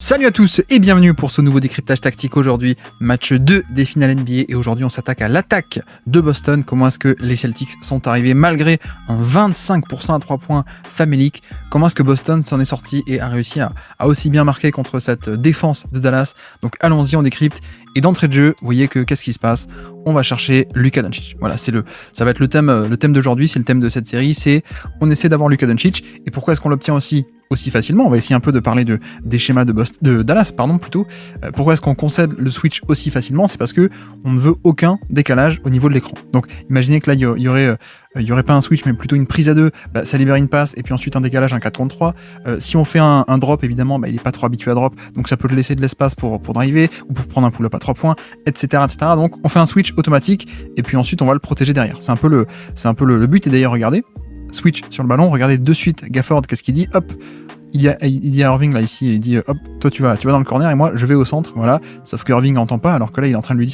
Salut à tous et bienvenue pour ce nouveau décryptage tactique. Aujourd'hui, match 2 des finales NBA et aujourd'hui on s'attaque à l'attaque de Boston. Comment est-ce que les Celtics sont arrivés malgré un 25% à 3 points famélique? Comment est-ce que Boston s'en est sorti et a réussi à aussi bien marquer contre cette défense de Dallas? Donc allons-y, on décrypte. Et d'entrée de jeu, vous voyez que qu'est-ce qui se passe? On va chercher Luka Doncic. Voilà, ça va être le thème d'aujourd'hui, c'est le thème de cette série, c'est on essaie d'avoir Luka Doncic. Et pourquoi est-ce qu'on l'obtient aussi facilement? On va essayer un peu de parler des schémas de Dallas, plutôt. Pourquoi est-ce qu'on concède le switch aussi facilement? C'est parce que on ne veut aucun décalage au niveau de l'écran. Donc, imaginez que là, il y aurait pas un switch, mais plutôt une prise à deux. Ça libère une passe et puis ensuite un décalage, un 4 contre 3. Si on fait un drop, évidemment, il est pas trop habitué à drop, donc ça peut te laisser de l'espace pour driver ou pour prendre un pull-up à 3 points, etc., etc. Donc, on fait un switch automatique et puis ensuite on va le protéger derrière. C'est un peu le but. Et d'ailleurs, regardez. Switch sur le ballon, regardez de suite Gafford, qu'est-ce qu'il dit? Hop, il dit à Irving là ici, il dit hop, toi tu vas dans le corner et moi je vais au centre, voilà. Sauf que Irving n'entend pas, alors que là il est en train de lui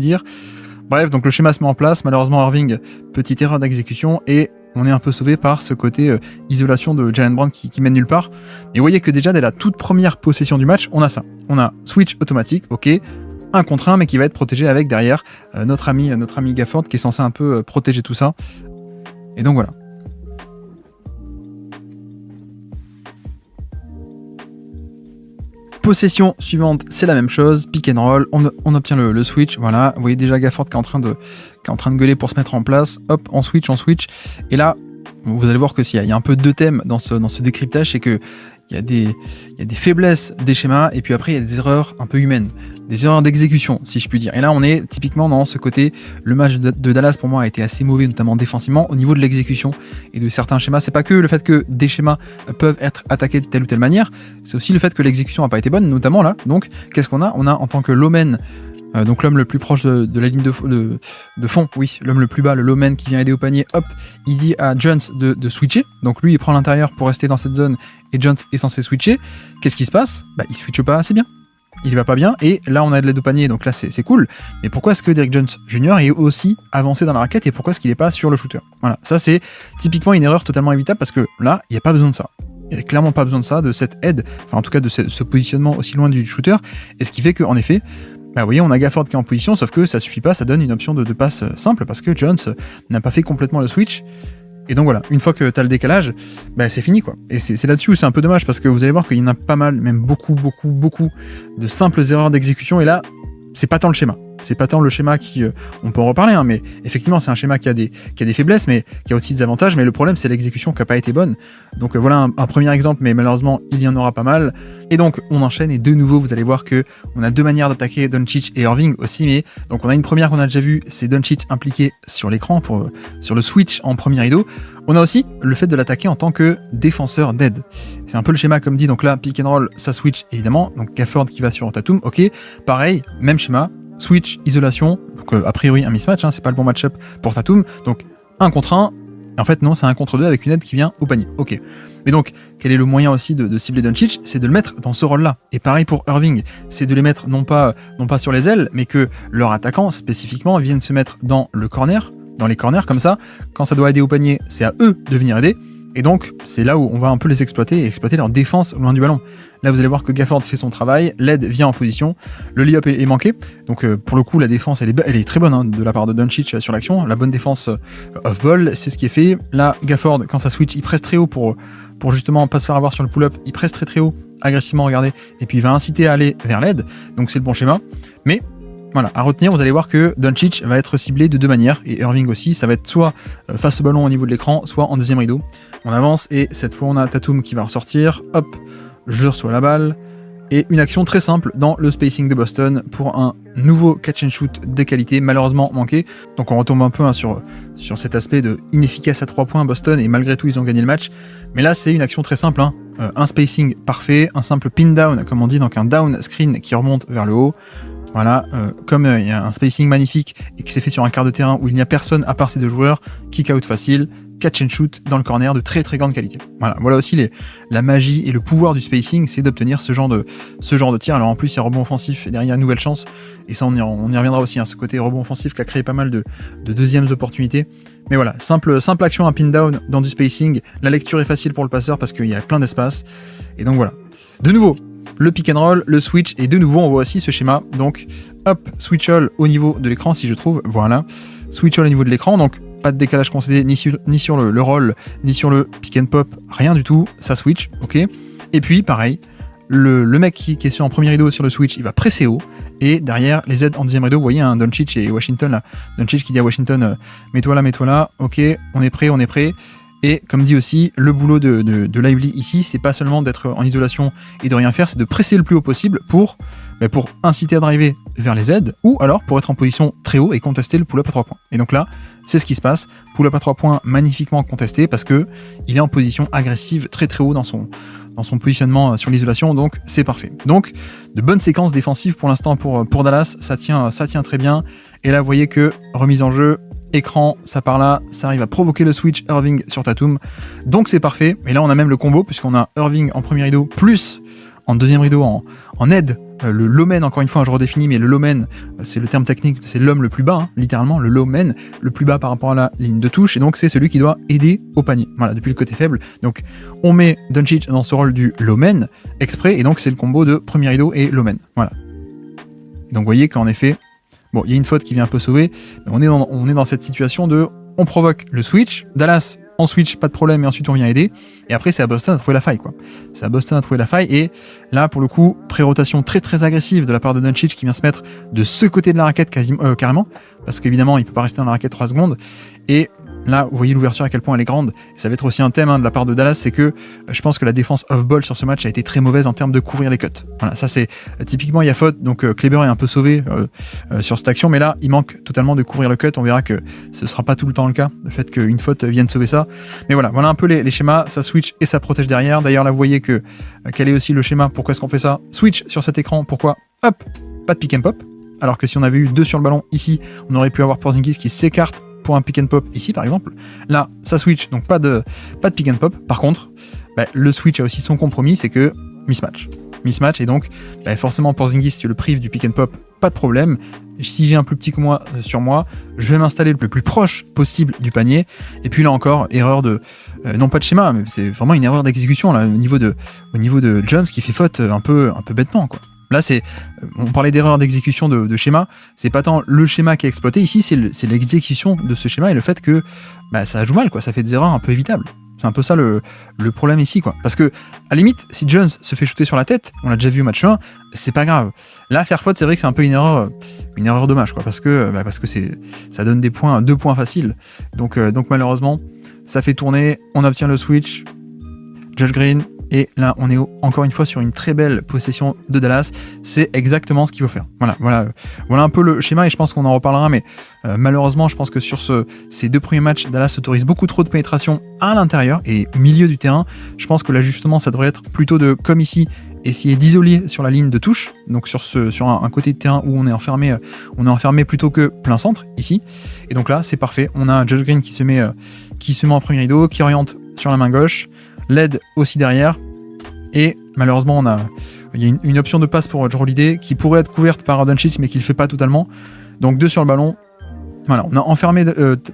dire, Bref, donc le schéma se met en place. Malheureusement Irving, petite erreur d'exécution et on est un peu sauvé par ce côté isolation de Jaylen Brown qui mène nulle part. Et vous voyez que déjà dès la toute première possession du match, on a ça. On a switch automatique, ok. Un contre un, mais qui va être protégé avec derrière notre ami Gafford qui est censé un peu protéger tout ça. Et donc voilà. Possession suivante, c'est la même chose, pick and roll, on obtient le switch, voilà. Vous voyez déjà Gafford qui est en train de gueuler pour se mettre en place. Hop, on switch. Et là, vous allez voir que s'il y a un peu deux thèmes dans ce décryptage, c'est que il y a des faiblesses des schémas et puis après il y a des erreurs un peu humaines, des erreurs d'exécution si je puis dire. Et là on est typiquement dans ce côté, le match de Dallas pour moi a été assez mauvais, notamment défensivement au niveau de l'exécution et de certains schémas. C'est pas que le fait que des schémas peuvent être attaqués de telle ou telle manière, c'est aussi le fait que l'exécution n'a pas été bonne, notamment là. Donc qu'est-ce qu'on a? On a en tant que Lomen, donc l'homme le plus proche de la ligne de fond, oui, l'homme le plus bas, le Lomen qui vient aider au panier, hop, il dit à Jones de switcher, donc lui il prend l'intérieur pour rester dans cette zone et Jones est censé switcher. Qu'est-ce qui se passe? Il switche pas assez bien, il va pas bien et là on a de l'aide au panier, donc là c'est cool, mais pourquoi est-ce que Derrick Jones Jr. est aussi avancé dans la raquette et pourquoi est-ce qu'il est pas sur le shooter? Voilà, ça c'est typiquement une erreur totalement évitable parce que là il n'y a pas besoin de ça. Il n'y a clairement pas besoin de ça, de cette aide, enfin en tout cas de ce positionnement aussi loin du shooter, et ce qui fait qu'en effet, vous voyez, on a Gafford qui est en position, sauf que ça suffit pas, ça donne une option de passe simple parce que Jones n'a pas fait complètement le switch. Et donc voilà, une fois que tu as le décalage, c'est fini quoi. Et c'est là-dessus où c'est un peu dommage parce que vous allez voir qu'il y en a pas mal, même beaucoup de simples erreurs d'exécution. Et là, c'est pas tant le schéma. C'est pas tant le schéma qui, on peut en reparler, hein, mais effectivement c'est un schéma qui a des faiblesses, mais qui a aussi des avantages. Mais le problème c'est l'exécution qui a pas été bonne. Donc voilà un premier exemple, mais malheureusement il y en aura pas mal. Et donc on enchaîne et de nouveau vous allez voir que on a deux manières d'attaquer Doncic et Irving aussi. Mais donc on a une première qu'on a déjà vue, c'est Doncic impliqué sur l'écran sur le switch en premier rideau. On a aussi le fait de l'attaquer en tant que défenseur d'aide. C'est un peu le schéma comme dit. Donc là pick and roll, ça switch évidemment. Donc Gafford qui va sur Tatum, ok. Pareil, même schéma. Switch, isolation, donc a priori un mismatch, c'est pas le bon match-up pour Tatum, donc 1 contre 1, en fait non, c'est 1 contre 2 avec une aide qui vient au panier, ok. Mais donc, quel est le moyen aussi de cibler Doncic? C'est de le mettre dans ce rôle-là, et pareil pour Irving, c'est de les mettre non pas sur les ailes, mais que leurs attaquants spécifiquement viennent se mettre dans le corner, dans les corners comme ça, quand ça doit aider au panier, c'est à eux de venir aider, et donc c'est là où on va un peu les exploiter et exploiter leur défense loin du ballon. Là vous allez voir que Gafford fait son travail, l'aide vient en position, le lay-up est manqué, donc pour le coup la défense elle est très bonne de la part de Doncic sur l'action, la bonne défense off-ball, c'est ce qui est fait. Là Gafford quand ça switch il presse très haut pour justement pas se faire avoir sur le pull-up, il presse très haut, agressivement regardez, et puis il va inciter à aller vers l'aide, donc c'est le bon schéma, mais voilà, à retenir, vous allez voir que Doncic va être ciblé de deux manières, et Irving aussi, ça va être soit face au ballon au niveau de l'écran, soit en deuxième rideau. On avance, et cette fois on a Tatum qui va ressortir, hop, je reçois la balle, et une action très simple dans le spacing de Boston pour un nouveau catch and shoot de qualité, malheureusement manqué. Donc on retombe un peu sur cet aspect de inefficace à 3 points Boston, et malgré tout ils ont gagné le match. Mais là c'est une action très simple, un spacing parfait, un simple pin down, comme on dit, donc un down screen qui remonte vers le haut. Voilà, comme il y a un spacing magnifique et que c'est fait sur un quart de terrain où il n'y a personne à part ces deux joueurs, kick out facile, catch and shoot dans le corner de très grande qualité. Voilà aussi la magie et le pouvoir du spacing, c'est d'obtenir ce genre de tir. Alors en plus il y a rebond offensif et derrière une nouvelle chance, et ça on y reviendra aussi, ce côté rebond offensif qui a créé pas mal de deuxièmes opportunités. Mais voilà, simple action, un pin down dans du spacing, la lecture est facile pour le passeur parce qu'il y a plein d'espace, et donc voilà. de nouveau, le pick and roll, le switch, et de nouveau on voit aussi ce schéma, donc hop, switch all au niveau de l'écran si je trouve, voilà, switch all au niveau de l'écran, donc pas de décalage concédé ni sur le roll, ni sur le pick and pop, rien du tout, ça switch, ok. Et puis pareil, le mec qui est sur en premier rideau sur le switch, il va presser haut, et derrière les aides en deuxième rideau, vous voyez un Doncic et Washington là, Doncic qui dit à Washington mets-toi là, ok, on est prêt. Et comme dit aussi, le boulot de Lively ici, c'est pas seulement d'être en isolation et de rien faire, c'est de presser le plus haut possible pour inciter à driver vers les aides, ou alors pour être en position très haut et contester le pull-up à 3 points. Et donc là, c'est ce qui se passe, pull-up à 3 points magnifiquement contesté, parce que il est en position agressive très très haut dans son positionnement sur l'isolation, donc c'est parfait. Donc, de bonnes séquences défensives pour l'instant pour Dallas, ça tient très bien. Et là, vous voyez que remise en jeu, écran, ça part là, ça arrive à provoquer le switch Irving sur Tatum, donc c'est parfait. Et là, on a même le combo, puisqu'on a Irving en premier rideau, plus en deuxième rideau en aide, le low man, encore une fois, je redéfinis, mais le low man, c'est le terme technique, c'est l'homme le plus bas, hein, littéralement, le low man, le plus bas par rapport à la ligne de touche, et donc c'est celui qui doit aider au panier, voilà, depuis le côté faible. Donc on met Doncic dans ce rôle du low man, exprès, et donc c'est le combo de premier rideau et low man, voilà. Donc vous voyez qu'en effet, bon, il y a une faute qui vient un peu sauver, mais on est dans cette situation de, on provoque le switch, Dallas, on switch, pas de problème, et ensuite on vient aider, et après c'est à Boston à trouver la faille, quoi. C'est à Boston à trouver la faille, et là, pour le coup, pré-rotation très très agressive de la part de Doncic qui vient se mettre de ce côté de la raquette carrément, parce qu'évidemment, il peut pas rester dans la raquette 3 secondes, et là, vous voyez l'ouverture à quel point elle est grande, et ça va être aussi un thème de la part de Dallas, c'est que je pense que la défense off-ball sur ce match a été très mauvaise en termes de couvrir les cuts. Voilà, ça c'est, typiquement il y a faute, donc Kleber est un peu sauvé sur cette action, mais là, il manque totalement de couvrir le cut, on verra que ce sera pas tout le temps le cas, le fait qu'une faute vienne sauver ça, mais voilà un peu les schémas, ça switch et ça protège derrière. D'ailleurs là, vous voyez que quel est aussi le schéma, pourquoi est-ce qu'on fait ça, switch sur cet écran, pourquoi, hop, pas de pick and pop, alors que si on avait eu 2 sur le ballon ici, on aurait pu avoir Porzingis qui s'écarte pour un pick and pop ici par exemple. Là, ça switch, donc pas de pick and pop. Par contre, le switch a aussi son compromis, c'est que mismatch, et donc forcément Porzingis, si tu le prives du pick and pop, pas de problème. Si j'ai un plus petit que moi sur moi, je vais m'installer le plus proche possible du panier. Et puis là encore, erreur de non pas de schéma, mais c'est vraiment une erreur d'exécution là au niveau de Jones qui fait faute un peu bêtement, quoi. Là, on parlait d'erreur d'exécution de schéma, c'est pas tant le schéma qui est exploité, ici c'est l'exécution de ce schéma et le fait que ça joue mal, quoi, ça fait des erreurs un peu évitables. C'est un peu ça le problème ici, quoi. Parce que, à la limite, si Jones se fait shooter sur la tête, on l'a déjà vu au match 1, c'est pas grave. Là, faire faute, c'est vrai que c'est un peu une erreur dommage, quoi, parce que ça donne 2 points faciles. Donc malheureusement, ça fait tourner, on obtient le switch, Josh Green, et là, on est encore une fois sur une très belle possession de Dallas. C'est exactement ce qu'il faut faire. Voilà un peu le schéma, et je pense qu'on en reparlera, mais malheureusement, je pense que sur ces 2 premiers matchs, Dallas autorise beaucoup trop de pénétration à l'intérieur et au milieu du terrain. Je pense que l'ajustement, ça devrait être plutôt comme ici, essayer d'isoler sur la ligne de touche, donc sur un côté de terrain où on est enfermé plutôt que plein centre, ici. Et donc là, c'est parfait. On a un Josh Green qui se met en premier rideau, qui oriente sur la main gauche, l'aide aussi derrière, et malheureusement il y a une option de passe pour Jrue Holiday qui pourrait être couverte par Doncic mais qui le fait pas totalement, donc 2 sur le ballon. Voilà, on a enfermé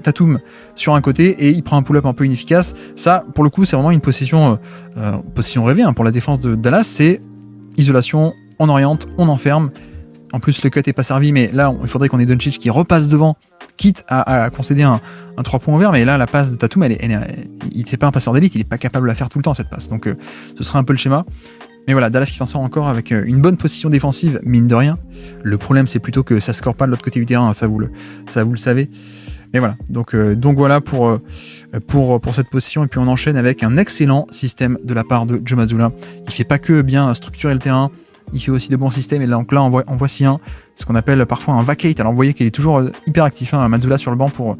Tatum sur un côté et il prend un pull-up un peu inefficace. Ça, pour le coup, c'est vraiment une possession rêvée pour la défense de Dallas. C'est isolation, on oriente, on enferme. En plus, le cut est pas servi, mais là, il faudrait qu'on ait Doncic qui repasse devant, quitte à concéder un 3 points ouvert. Mais là, la passe de Tatum, c'est pas un passeur d'élite, il est pas capable de la faire tout le temps, cette passe. Donc, ce sera un peu le schéma. Mais voilà, Dallas qui s'en sort encore avec une bonne position défensive, mine de rien. Le problème, c'est plutôt que ça score pas de l'autre côté du terrain, ça vous le savez. Mais voilà, donc voilà pour cette position. Et puis on enchaîne avec un excellent système de la part de Joe Mazzulla. Il fait pas que bien structurer le terrain, il fait aussi de bons systèmes. Et donc là, en voici un, ce qu'on appelle parfois un vacate. Alors vous voyez qu'il est toujours hyper actif, Mazzulla sur le banc pour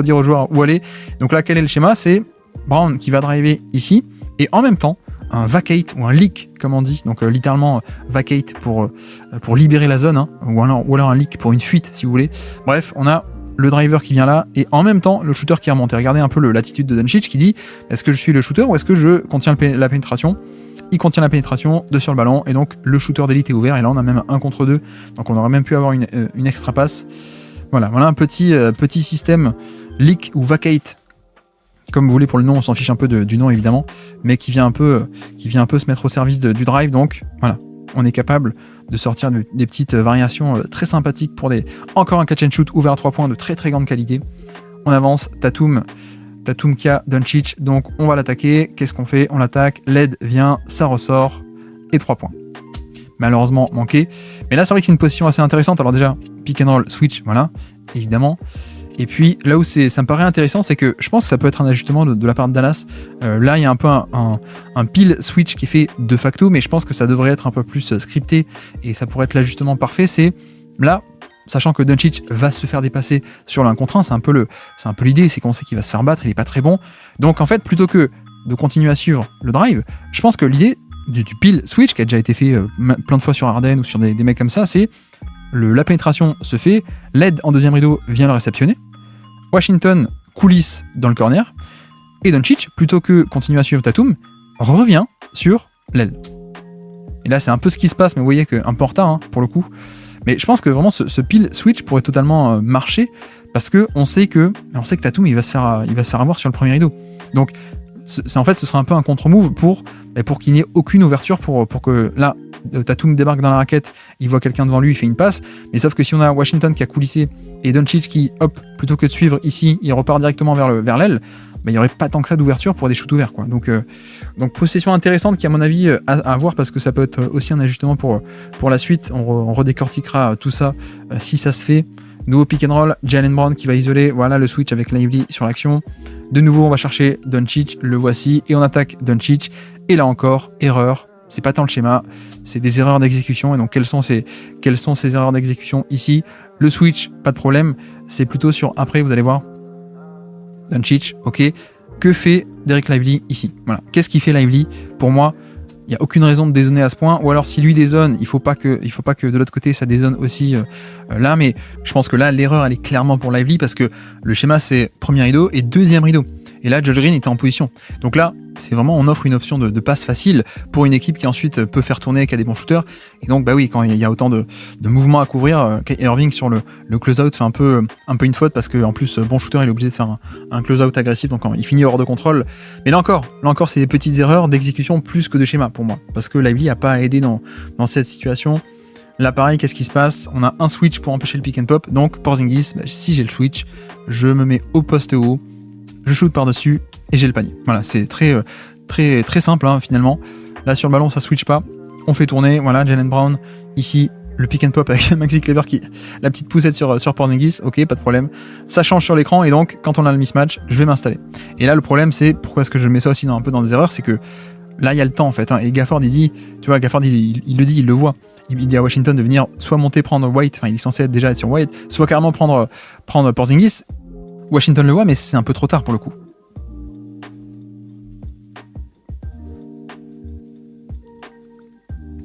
dire aux joueurs où aller. Donc là, quel est le schéma? C'est Brown qui va driver ici, et en même temps, un vacate ou un leak comme on dit, donc littéralement vacate pour libérer la zone, ou alors un leak pour une fuite si vous voulez. Bref, on a le driver qui vient là et en même temps le shooter qui remonte. Et regardez un peu l'attitude de Doncic qui dit est-ce que je suis le shooter ou est-ce que je contiens la pénétration. Il contient la pénétration, 2 sur le ballon, et donc le shooter d'élite est ouvert, et là on a même 1 contre 2, donc on aurait même pu avoir une extra passe. Voilà un petit système leak ou vacate comme vous voulez pour le nom, on s'en fiche un peu du nom évidemment, mais qui vient un peu se mettre au service du drive. Donc voilà, on est capable de sortir des petites variations très sympathiques pour encore un catch and shoot ouvert à 3 points de très très grande qualité. On avance, Tatum qui a Doncic, donc on va l'attaquer. Qu'est-ce qu'on fait? On l'attaque, l'aide vient, ça ressort, et 3 points. Malheureusement manqué. Mais là, c'est vrai que c'est une position assez intéressante. Alors déjà, pick and roll, switch, voilà, évidemment. Et puis là où ça me paraît intéressant, c'est que je pense que ça peut être un ajustement de la part de Dallas. Là, il y a un peu un pile switch qui est fait de facto, mais je pense que ça devrait être un peu plus scripté et ça pourrait être l'ajustement parfait. C'est là, sachant que Doncic va se faire dépasser sur l'1 contre 1, c'est un peu l'idée, c'est qu'on sait qu'il va se faire battre, il est pas très bon. Donc en fait, plutôt que de continuer à suivre le drive, je pense que l'idée du pile switch qui a déjà été fait plein de fois sur Harden ou sur des mecs comme ça, c'est la pénétration se fait, l'aide en deuxième rideau vient le réceptionner, Washington coulisse dans le corner, et Doncic, plutôt que continuer à suivre Tatum, revient sur l'aile. Et là, c'est un peu ce qui se passe, mais vous voyez qu'un peu en retard, pour le coup. Mais je pense que vraiment, ce pile switch pourrait totalement marcher, parce qu'on sait que Tatum, il va se faire avoir sur le premier rideau. Donc, en fait, ce sera un peu un contre-move pour qu'il n'y ait aucune ouverture pour que là, Tatum débarque dans la raquette, il voit quelqu'un devant lui, il fait une passe, mais sauf que si on a Washington qui a coulissé et Doncic qui, hop, plutôt que de suivre ici, il repart directement vers l'aile, il n'y aurait pas tant que ça d'ouverture pour des shoots ouverts, quoi. Donc possession intéressante qui, à mon avis, à voir, parce que ça peut être aussi un ajustement pour la suite. On redécortiquera tout ça si ça se fait. Nouveau pick and roll, Jaylen Brown qui va isoler, voilà le switch avec Lively sur l'action. De nouveau, on va chercher Doncic, le voici, et on attaque Doncic. Et là encore, erreur. C'est pas tant le schéma, c'est des erreurs d'exécution. Et donc, quelles sont ces erreurs d'exécution ici? Le switch, pas de problème. C'est plutôt sur après, vous allez voir. Doncic, ok. Que fait Dereck Lively ici? Voilà. Qu'est-ce qu'il fait Lively? Pour moi, il n'y a aucune raison de dézoner à ce point. Ou alors, si lui dézone, il faut pas que de l'autre côté ça dézone aussi là. Mais je pense que là, l'erreur, elle est clairement pour Lively, parce que le schéma, c'est premier rideau et deuxième rideau. Et là, Josh Green était en position. Donc là, c'est vraiment, on offre une option de passe facile pour une équipe qui ensuite peut faire tourner, qui a des bons shooters. Et donc, bah oui, quand il y a autant de mouvements à couvrir, Irving sur le close-out fait un peu une faute, parce qu'en plus, bon shooter, il est obligé de faire un close-out agressif, donc il finit hors de contrôle. Mais là encore, c'est des petites erreurs d'exécution plus que de schéma pour moi, parce que Lively n'a pas aidé dans cette situation. Là, pareil, qu'est-ce qui se passe? On a un switch pour empêcher le pick and pop. Donc, Porzingis, si j'ai le switch, je me mets au poste haut, je shoot par-dessus et j'ai le panier. Voilà, c'est très, très, très simple finalement. Là, sur le ballon, ça switch pas. On fait tourner. Voilà, Jaylen Brown. Ici, le pick and pop avec Maxi Kleber la petite poussette sur Porzingis. Ok, pas de problème. Ça change sur l'écran, et donc, quand on a le mismatch, je vais m'installer. Et là, le problème, c'est pourquoi est-ce que je mets ça aussi un peu dans des erreurs, c'est que là, il y a le temps en fait. Et Gafford, il dit, tu vois, Gafford, il le dit, il le voit. Il dit à Washington de venir soit monter prendre White, enfin, il est censé déjà être sur White, soit carrément prendre Porzingis. Washington le voit, mais c'est un peu trop tard pour le coup.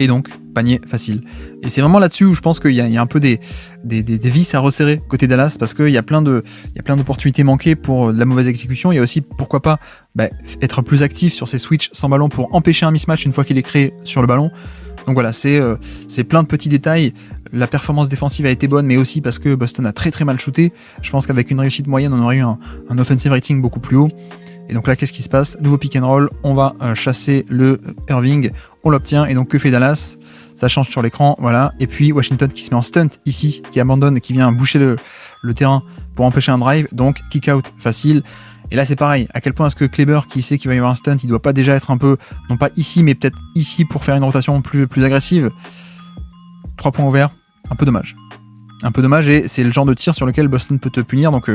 Et donc, panier facile. Et c'est vraiment là-dessus où je pense qu'il y a un peu des vis à resserrer côté Dallas, parce qu'il y a plein d'opportunités manquées pour de la mauvaise exécution. Il y a aussi, pourquoi pas, être plus actif sur ces switches sans ballon pour empêcher un mismatch une fois qu'il est créé sur le ballon. Donc voilà, c'est plein de petits détails. La performance défensive a été bonne, mais aussi parce que Boston a très très mal shooté. Je pense qu'avec une réussite moyenne, on aurait eu un offensive rating beaucoup plus haut. Et donc là, qu'est-ce qui se passe? Nouveau pick and roll, on va chasser le Irving, on l'obtient, et donc que fait Dallas? Ça change sur l'écran, voilà. Et puis Washington qui se met en stunt ici, qui abandonne, qui vient boucher le terrain pour empêcher un drive, donc kick out facile. Et là, c'est pareil. À quel point est-ce que Kleber, qui sait qu'il va y avoir un stunt, il doit pas déjà être un peu, non pas ici, mais peut-être ici pour faire une rotation plus agressive? 3 points ouverts, un peu dommage. Un peu dommage, et c'est le genre de tir sur lequel Boston peut te punir. Donc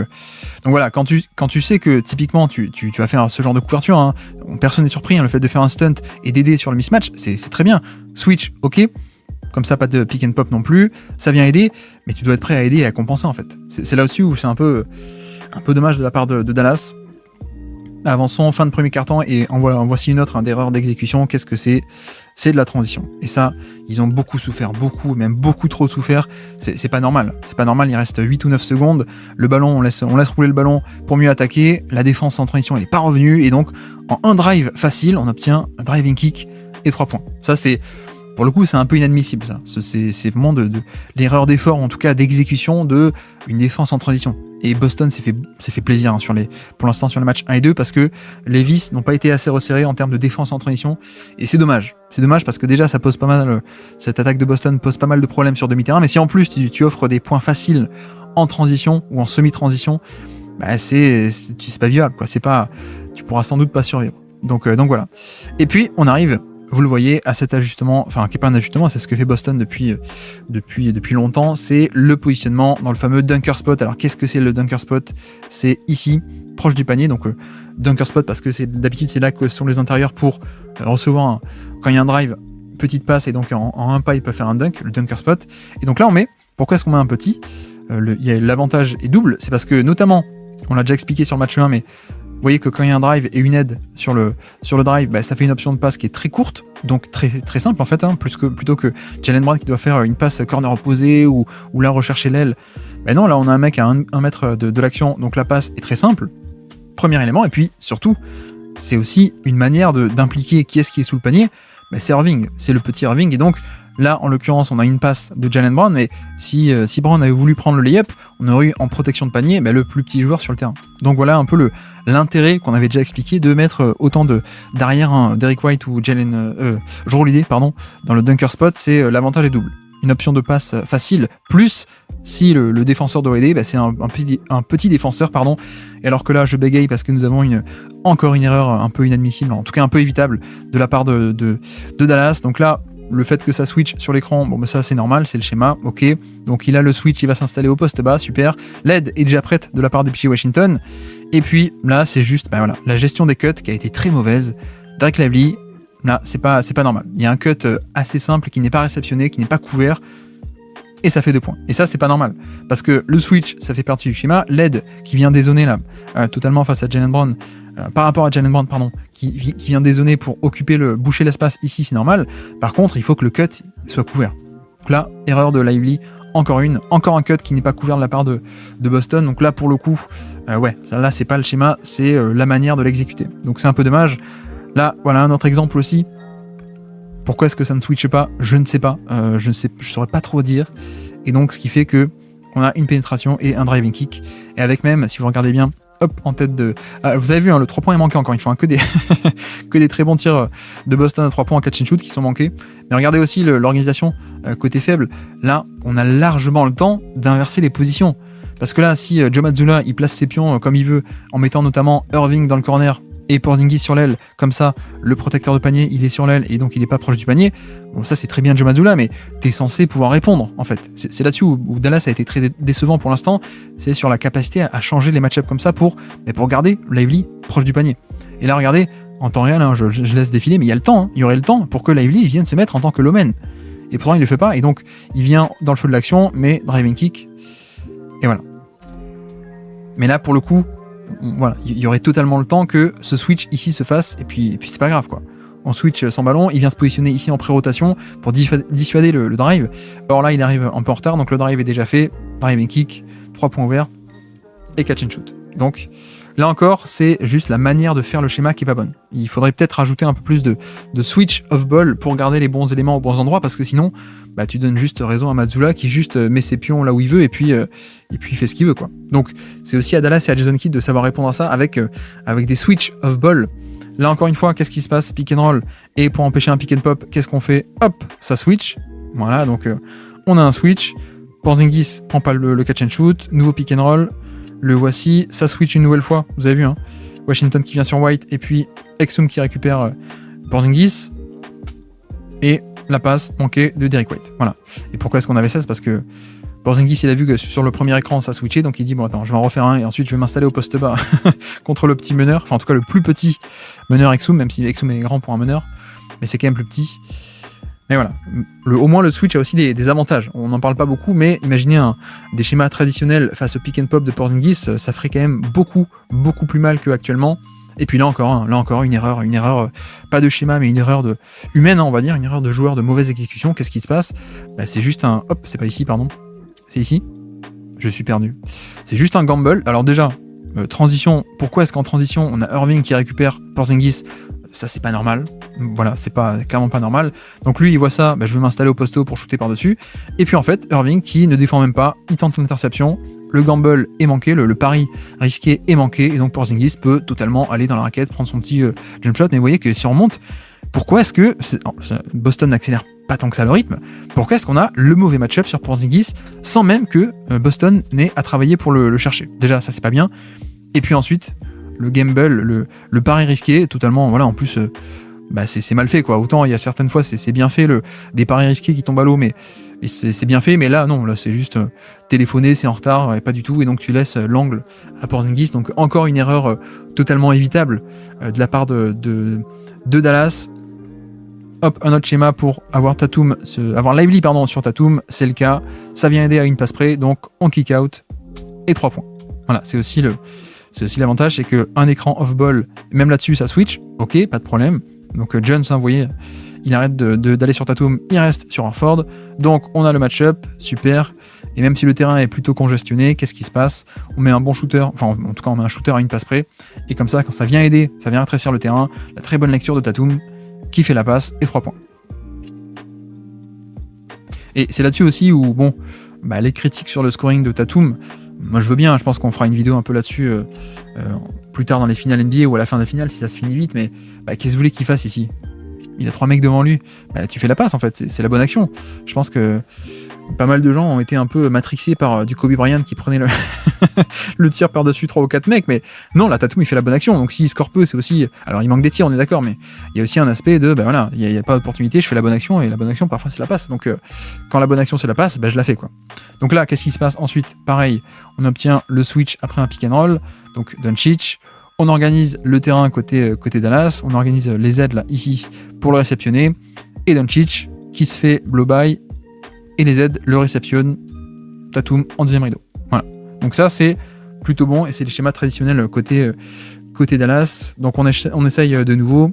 voilà, quand tu sais que typiquement tu vas faire ce genre de couverture, personne n'est surpris, le fait de faire un stunt et d'aider sur le mismatch, c'est très bien. Switch, ok, comme ça pas de pick and pop non plus, ça vient aider, mais tu dois être prêt à aider et à compenser en fait. C'est là-dessus où c'est un peu dommage de la part de Dallas. Avançons, fin de premier quart-temps, et en voici une autre d'erreur d'exécution. Qu'est-ce que c'est? C'est de la transition. Et ça, ils ont beaucoup souffert, même beaucoup trop souffert. C'est pas normal. C'est pas normal, il reste 8 ou 9 secondes. Le ballon, on laisse rouler le ballon pour mieux attaquer. La défense en transition, elle n'est pas revenue. Et donc, en un drive facile, on obtient un driving kick et 3 points. Ça, pour le coup, c'est un peu inadmissible, ça. C'est vraiment de l'erreur d'effort, en tout cas d'exécution de une défense en transition. et Boston s'est fait plaisir pour l'instant sur les matchs 1 et 2 parce que les vis n'ont pas été assez resserrés en termes de défense en transition et c'est dommage. C'est dommage parce que déjà ça pose pas mal, cette attaque de Boston pose pas mal de problèmes sur demi-terrain, mais si en plus tu offres des points faciles en transition ou en semi-transition, bah c'est pas viable quoi. Tu pourras sans doute pas survivre. Donc voilà. Et puis on arrive, vous le voyez, à cet ajustement, enfin qui n'est pas un ajustement, c'est ce que fait Boston depuis longtemps, c'est le positionnement dans le fameux dunker spot. Alors qu'est-ce que c'est le dunker spot ? C'est ici, proche du panier, donc dunker spot parce que d'habitude c'est là que sont les intérieurs pour recevoir quand il y a un drive, petite passe, et donc en un pas il peut faire un dunk, le dunker spot. Et donc là on met, pourquoi est-ce qu'on met un petit ? L'avantage est double, c'est parce que notamment, on l'a déjà expliqué sur le match 1, mais vous voyez que quand il y a un drive et une aide sur le drive, bah, ça fait une option de passe qui est très courte, donc très, très simple en fait, plutôt que Jaylen Brown qui doit faire une passe corner opposé ou là rechercher l'aile. Bah non, là on a un mec à 1 mètre de l'action, donc la passe est très simple, premier élément, et puis surtout, c'est aussi une manière d'impliquer qui est sous le panier, bah, c'est Irving, c'est le petit Irving, et donc là, en l'occurrence, on a une passe de Jaylen Brown, mais si Brown avait voulu prendre le layup, on aurait eu en protection de panier le plus petit joueur sur le terrain. Donc voilà un peu l'intérêt qu'on avait déjà expliqué de mettre autant d'arrière Derrick White ou Jrue Holiday, dans le dunker spot, c'est l'avantage est double. Une option de passe facile, plus si le défenseur de Holiday, c'est un petit défenseur, et alors que là, je bégaye parce que nous avons encore une erreur un peu inadmissible, en tout cas un peu évitable, de la part de Dallas. Donc là, le fait que ça switch sur l'écran, ça c'est normal, c'est le schéma, ok. Donc il a le switch, il va s'installer au poste bas, super. L'aide est déjà prête de la part de PJ Washington. Et puis là, c'est juste la gestion des cuts qui a été très mauvaise. Derek Lively, là, c'est pas normal. Il y a un cut assez simple qui n'est pas réceptionné, qui n'est pas couvert, et ça fait 2 points. Et ça, c'est pas normal. Parce que le switch, ça fait partie du schéma. L'aide qui vient dézoner là, totalement face à Jaylen Brown, par rapport à Jaylen Brown, qui vient dézoner pour boucher l'espace ici, c'est normal. Par contre, il faut que le cut soit couvert. Donc là, erreur de Lively, encore un cut qui n'est pas couvert de la part de Boston. Donc là, pour le coup, ça là, c'est pas le schéma, c'est la manière de l'exécuter. Donc c'est un peu dommage. Là, voilà un autre exemple aussi. Pourquoi est-ce que ça ne switche pas ? Je ne sais pas. Je saurais pas trop dire. Et donc, ce qui fait que on a une pénétration et un driving kick. Et avec même, si vous regardez bien, en tête de... vous avez vu, le 3 points est manqué encore une fois, que des très bons tirs de Boston à 3 points en catch and shoot qui sont manqués. Mais regardez aussi l'organisation côté faible. Là, on a largement le temps d'inverser les positions. Parce que là, si Joe Mazzulla, il place ses pions comme il veut, en mettant notamment Irving dans le corner et Porzingis sur l'aile, comme ça, le protecteur de panier, il est sur l'aile et donc il est pas proche du panier. Bon, ça c'est très bien Joe Mazzulla, mais t'es censé pouvoir répondre, en fait. C'est là-dessus où Dallas a été très décevant pour l'instant, c'est sur la capacité à changer les match-ups comme ça pour garder Lively proche du panier. Et là, regardez, en temps réel, je laisse défiler, mais il y a le temps, il y aurait le temps pour que Lively vienne se mettre en tant que low-man. Et pourtant, il le fait pas, et donc, il vient dans le feu de l'action, mais driving kick, et voilà. Mais là, pour le coup, voilà, il y aurait totalement le temps que ce switch ici se fasse, et puis c'est pas grave, quoi. On switch sans ballon, il vient se positionner ici en pré-rotation pour dissuader le drive. Or là, il arrive un peu en retard, donc le drive est déjà fait, driving kick, 3 points ouverts, et catch and shoot. Donc, là encore, c'est juste la manière de faire le schéma qui est pas bonne. Il faudrait peut-être rajouter un peu plus de switch off ball pour garder les bons éléments aux bons endroits, parce que sinon, tu donnes juste raison à Mazzulla qui juste met ses pions là où il veut et puis il fait ce qu'il veut, quoi. Donc, c'est aussi à Dallas et à Jason Kidd de savoir répondre à ça avec des switch off ball. Là, encore une fois, qu'est-ce qui se passe ? Pick and roll. Et pour empêcher un pick and pop, qu'est-ce qu'on fait ? Hop, ça switch. Voilà, donc on a un switch. Porzingis prend pas le catch and shoot. Nouveau pick and roll. Le voici, ça switch une nouvelle fois. Vous avez vu, hein ? Washington qui vient sur White et puis Exum qui récupère Porzingis. Et la passe manquée de Derrick White. Voilà. Et pourquoi est-ce qu'on avait ça ? C'est parce que Porzingis, il a vu que sur le premier écran, ça switchait, donc il dit, bon, attends, je vais en refaire un, et ensuite je vais m'installer au poste bas contre le petit meneur, enfin en tout cas le plus petit meneur Exum, même si Exum est grand pour un meneur, mais c'est quand même plus petit. Mais voilà, au moins le switch a aussi des avantages. On n'en parle pas beaucoup, mais imaginez des schémas traditionnels face au pick and pop de Porzingis, ça ferait quand même beaucoup plus mal qu'actuellement. Et puis là encore une erreur, pas de schéma, mais une erreur humaine, on va dire, une erreur de joueur de mauvaise exécution. Qu'est-ce qui se passe ? C'est juste c'est pas ici, pardon. C'est ici ? Je suis perdu. C'est juste un gamble. Alors déjà, transition, pourquoi est-ce qu'en transition, on a Irving qui récupère Porzingis ? Ça, c'est pas normal. Voilà, c'est clairement pas normal. Donc lui, il voit ça, je vais m'installer au poste haut pour shooter par-dessus. Et puis en fait, Irving qui ne défend même pas, il tente l'interception. le gamble est manqué, le pari risqué est manqué, et donc Porzingis peut totalement aller dans la raquette, prendre son petit jump shot. Mais vous voyez que si on remonte, pourquoi est-ce que Boston n'accélère pas tant que ça le rythme? Pourquoi est-ce qu'on a le mauvais match-up sur Porzingis sans même que Boston n'ait à travailler pour le chercher? Déjà, ça c'est pas bien. Et puis ensuite, le gamble, le pari risqué, totalement, voilà, en plus, c'est mal fait, quoi. Autant il y a certaines fois, c'est bien fait, des paris risqués qui tombent à l'eau, mais c'est bien fait, mais là, non, là, c'est juste téléphoner, c'est en retard, et pas du tout, et donc tu laisses l'angle à Porzingis. Donc encore une erreur totalement évitable de la part de Dallas. Hop, un autre schéma pour avoir Lively sur Tatum, c'est le cas. Ça vient aider à une passe près, donc on kick out et 3 points. Voilà, c'est aussi l'avantage, c'est qu'un écran off-ball, même là-dessus, ça switch, ok, pas de problème. Donc Jones, vous voyez, il arrête d'aller sur Tatum, il reste sur Horford. Donc on a le match-up, super. Et même si le terrain est plutôt congestionné, qu'est-ce qui se passe? On met un bon shooter, enfin en tout cas on met un shooter à une passe près. Et comme ça, quand ça vient aider, ça vient rétrécir le terrain, la très bonne lecture de Tatum, qui fait la passe, et 3 points. Et c'est là-dessus aussi où, les critiques sur le scoring de Tatum, moi je veux bien, je pense qu'on fera une vidéo un peu là-dessus plus tard dans les finales NBA ou à la fin des finales si ça se finit vite, mais qu'est-ce que vous voulez qu'il fasse ici? Il a 3 mecs devant lui, tu fais la passe en fait, c'est la bonne action. Je pense que pas mal de gens ont été un peu matrixés par du Kobe Bryant qui prenait le tir par-dessus 3 ou 4 mecs, mais non, là Tatum il fait la bonne action, donc s'il score peu, c'est aussi... Alors il manque des tirs, on est d'accord, mais il y a aussi un aspect de, il n'y a pas d'opportunité, je fais la bonne action, et la bonne action parfois c'est la passe, donc quand la bonne action c'est la passe, je la fais, quoi. Donc là, qu'est-ce qui se passe ensuite? Pareil, on obtient le switch après un pick and roll, donc Doncic, on organise le terrain côté Dallas, on organise les aides là, ici, pour le réceptionner, et Doncic qui se fait blow-by, et les aides le réceptionnent, Tatum en deuxième rideau. Voilà. Donc ça, c'est plutôt bon, et c'est les schémas traditionnels côté Dallas. Donc on essaye de nouveau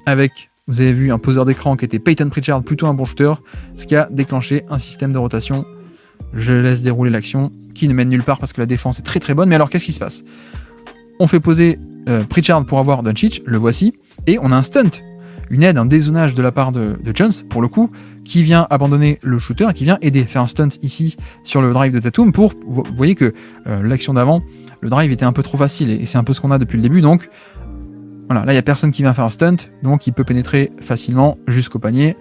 avec, vous avez vu, un poseur d'écran qui était Peyton Pritchard, plutôt un bon shooter, ce qui a déclenché un système de rotation. Je laisse dérouler l'action, qui ne mène nulle part parce que la défense est très très bonne. Mais alors, qu'est-ce qui se passe? On fait poser Pritchard pour avoir Doncic, le voici, et on a un stunt, une aide, un dézonage de la part de Jones, pour le coup, qui vient abandonner le shooter et qui vient aider, faire un stunt ici sur le drive de Tatum pour, vous voyez que l'action d'avant, le drive était un peu trop facile, et c'est un peu ce qu'on a depuis le début, donc voilà, là il n'y a personne qui vient faire un stunt, donc il peut pénétrer facilement jusqu'au panier.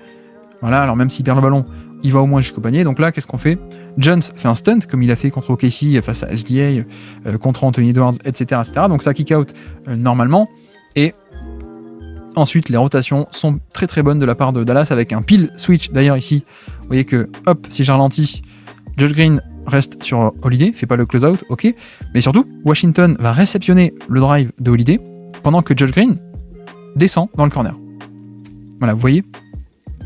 Voilà, alors même s'il perd le ballon, il va au moins jusqu'au panier. Donc là, qu'est-ce qu'on fait? Jones fait un stunt, comme il a fait contre OKC face à HDA, contre Anthony Edwards, etc., etc. Donc ça kick out normalement. Et ensuite, les rotations sont très très bonnes de la part de Dallas avec un pile switch. D'ailleurs ici, vous voyez que, hop, si j'ai ralenti, Josh Green reste sur Holiday, fait pas le close-out, ok. Mais surtout, Washington va réceptionner le drive de Holiday pendant que Josh Green descend dans le corner. Voilà, vous voyez,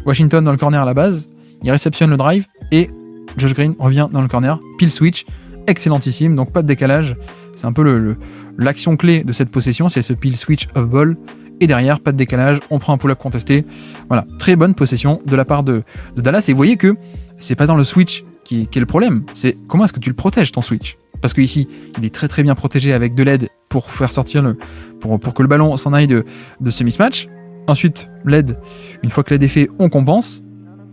Washington dans le corner à la base, il réceptionne le drive et Josh Green revient dans le corner, pile switch, excellentissime, donc pas de décalage. C'est un peu l'action clé de cette possession, c'est ce pile switch off ball. Et derrière, pas de décalage, on prend un pull-up contesté. Voilà, très bonne possession de la part de Dallas. Et vous voyez que c'est pas dans le switch qui est le problème, c'est comment est-ce que tu le protèges ton switch. Parce que ici, il est très très bien protégé avec de l'aide pour faire sortir pour que le ballon s'en aille de ce mismatch. Ensuite, l'aide, une fois que l'aide est fait, on compense.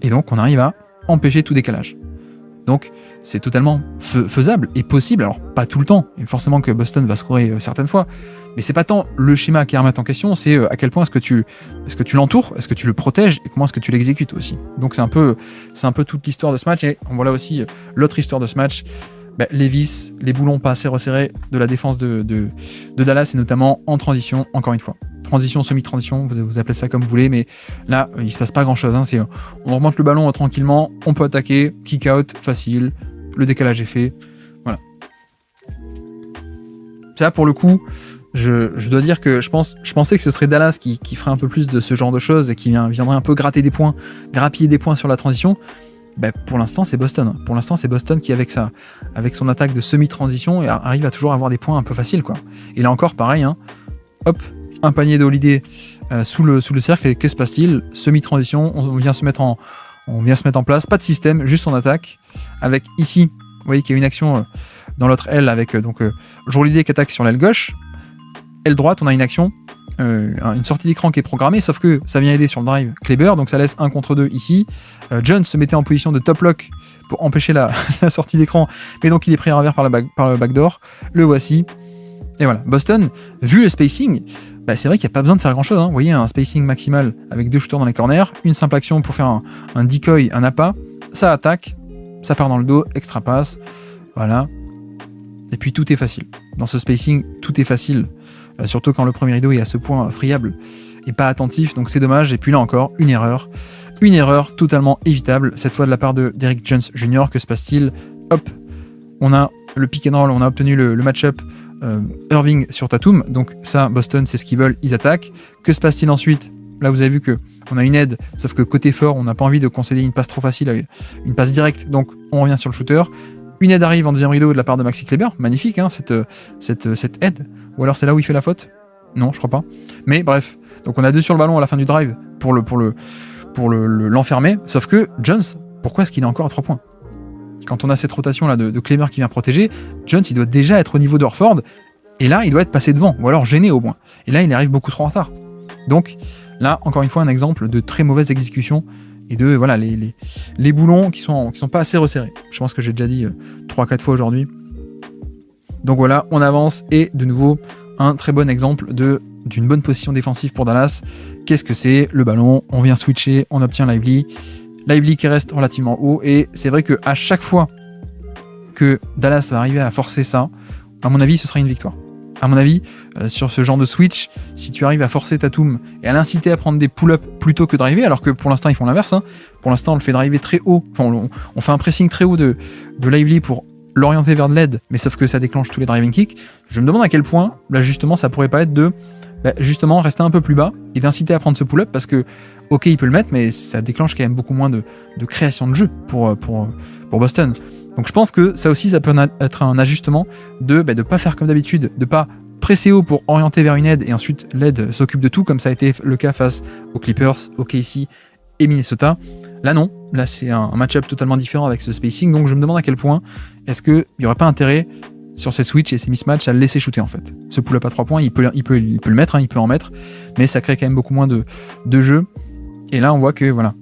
Et donc, on arrive à empêcher tout décalage. Donc, c'est totalement faisable et possible. Alors, pas tout le temps. Et forcément que Boston va scorer certaines fois. Mais c'est pas tant le schéma qui est à remettre en question, c'est à quel point est-ce que tu l'entoures, est-ce que tu le protèges et comment est-ce que tu l'exécutes aussi. Donc, c'est un peu toute l'histoire de ce match. Et on voit là aussi l'autre histoire de ce match. Les vis, les boulons pas assez resserrés de la défense de Dallas, et notamment en transition, encore une fois. Transition, semi-transition, vous appelez ça comme vous voulez, mais là, il se passe pas grand-chose. On remonte le ballon tranquillement, on peut attaquer, kick-out, facile, le décalage est fait, voilà. Ça, pour le coup, je dois dire que je pensais que ce serait Dallas qui ferait un peu plus de ce genre de choses et qui viendrait un peu grappiller des points sur la transition. Pour l'instant, c'est Boston. Pour l'instant, c'est Boston qui, avec son attaque de semi-transition, arrive à toujours avoir des points un peu faciles, quoi. Et là encore, pareil, hop, un panier de Holiday sous le cercle, et que se passe-t-il? Semi-transition, on vient se mettre en place, pas de système, juste on attaque. Avec ici, vous voyez qu'il y a une action dans l'autre aile avec Holiday qui attaque sur l'aile gauche. Aile droite, on a une action, une sortie d'écran qui est programmée, sauf que ça vient aider sur le drive Kleber, donc ça laisse 1 contre 2 ici. Jones se mettait en position de top lock pour empêcher la sortie d'écran, mais donc il est pris à revers par le backdoor. Le voici. Et voilà, Boston, vu le spacing, c'est vrai qu'il n'y a pas besoin de faire grand chose. Vous voyez, un spacing maximal avec 2 shooters dans les corners, une simple action pour faire un decoy, un appât, ça attaque, ça part dans le dos, extra passe, voilà. Et puis tout est facile. Dans ce spacing, tout est facile. Surtout quand le premier rideau est à ce point friable et pas attentif, donc c'est dommage. Et puis là encore, une erreur totalement évitable, cette fois de la part de Derrick Jones Jr. Que se passe-t-il? Hop, on a le pick and roll, on a obtenu le match-up Irving sur Tatum, donc ça, Boston, c'est ce qu'ils veulent, ils attaquent. Que se passe-t-il ensuite? Là, vous avez vu qu'on a une aide, sauf que côté fort, on n'a pas envie de concéder une passe trop facile, une passe directe, donc on revient sur le shooter. Une aide arrive en deuxième rideau de la part de Maxi Kleber, magnifique, cette aide. Ou alors c'est là où il fait la faute? Non, je crois pas. Mais bref, donc on a 2 sur le ballon à la fin du drive pour l'enfermer, sauf que Jones, pourquoi est-ce qu'il est encore à 3 points? Quand on a cette rotation là de Kleber qui vient protéger, Jones il doit déjà être au niveau de Horford, et là il doit être passé devant, ou alors gêné au moins. Et là il arrive beaucoup trop en retard. Donc là, encore une fois, un exemple de très mauvaise exécution et de voilà les boulons qui sont pas assez resserrés. Je pense que j'ai déjà dit 3-4 fois aujourd'hui. Donc voilà, on avance, et de nouveau un très bon exemple d'une bonne position défensive pour Dallas. Qu'est-ce que c'est? Le ballon, on vient switcher, on obtient Lively qui reste relativement haut, et c'est vrai que à chaque fois que Dallas va arriver à forcer ça, à mon avis ce sera une victoire. À mon avis, sur ce genre de switch, si tu arrives à forcer Tatum et à l'inciter à prendre des pull-ups plutôt que driver, alors que pour l'instant ils font l'inverse, pour l'instant on le fait driver très haut, on fait un pressing très haut de Lively pour l'orienter vers de l'aide, mais sauf que ça déclenche tous les driving kicks. Je me demande à quel point là justement ça pourrait pas être de justement rester un peu plus bas et d'inciter à prendre ce pull-up, parce que ok il peut le mettre, mais ça déclenche quand même beaucoup moins de création de jeu pour Boston. Donc je pense que ça aussi ça peut être un ajustement de pas faire comme d'habitude, de pas presser haut pour orienter vers une aide et ensuite l'aide s'occupe de tout, comme ça a été le cas face aux Clippers, aux KC et Minnesota. Là non, là c'est un match-up totalement différent avec ce spacing, donc je me demande à quel point est-ce qu'il n'y aurait pas intérêt sur ces switches et ces mismatchs à le laisser shooter en fait. Ce pull-up à 3 points, il peut le mettre, il peut en mettre, mais ça crée quand même beaucoup moins de jeu. Et là on voit que voilà,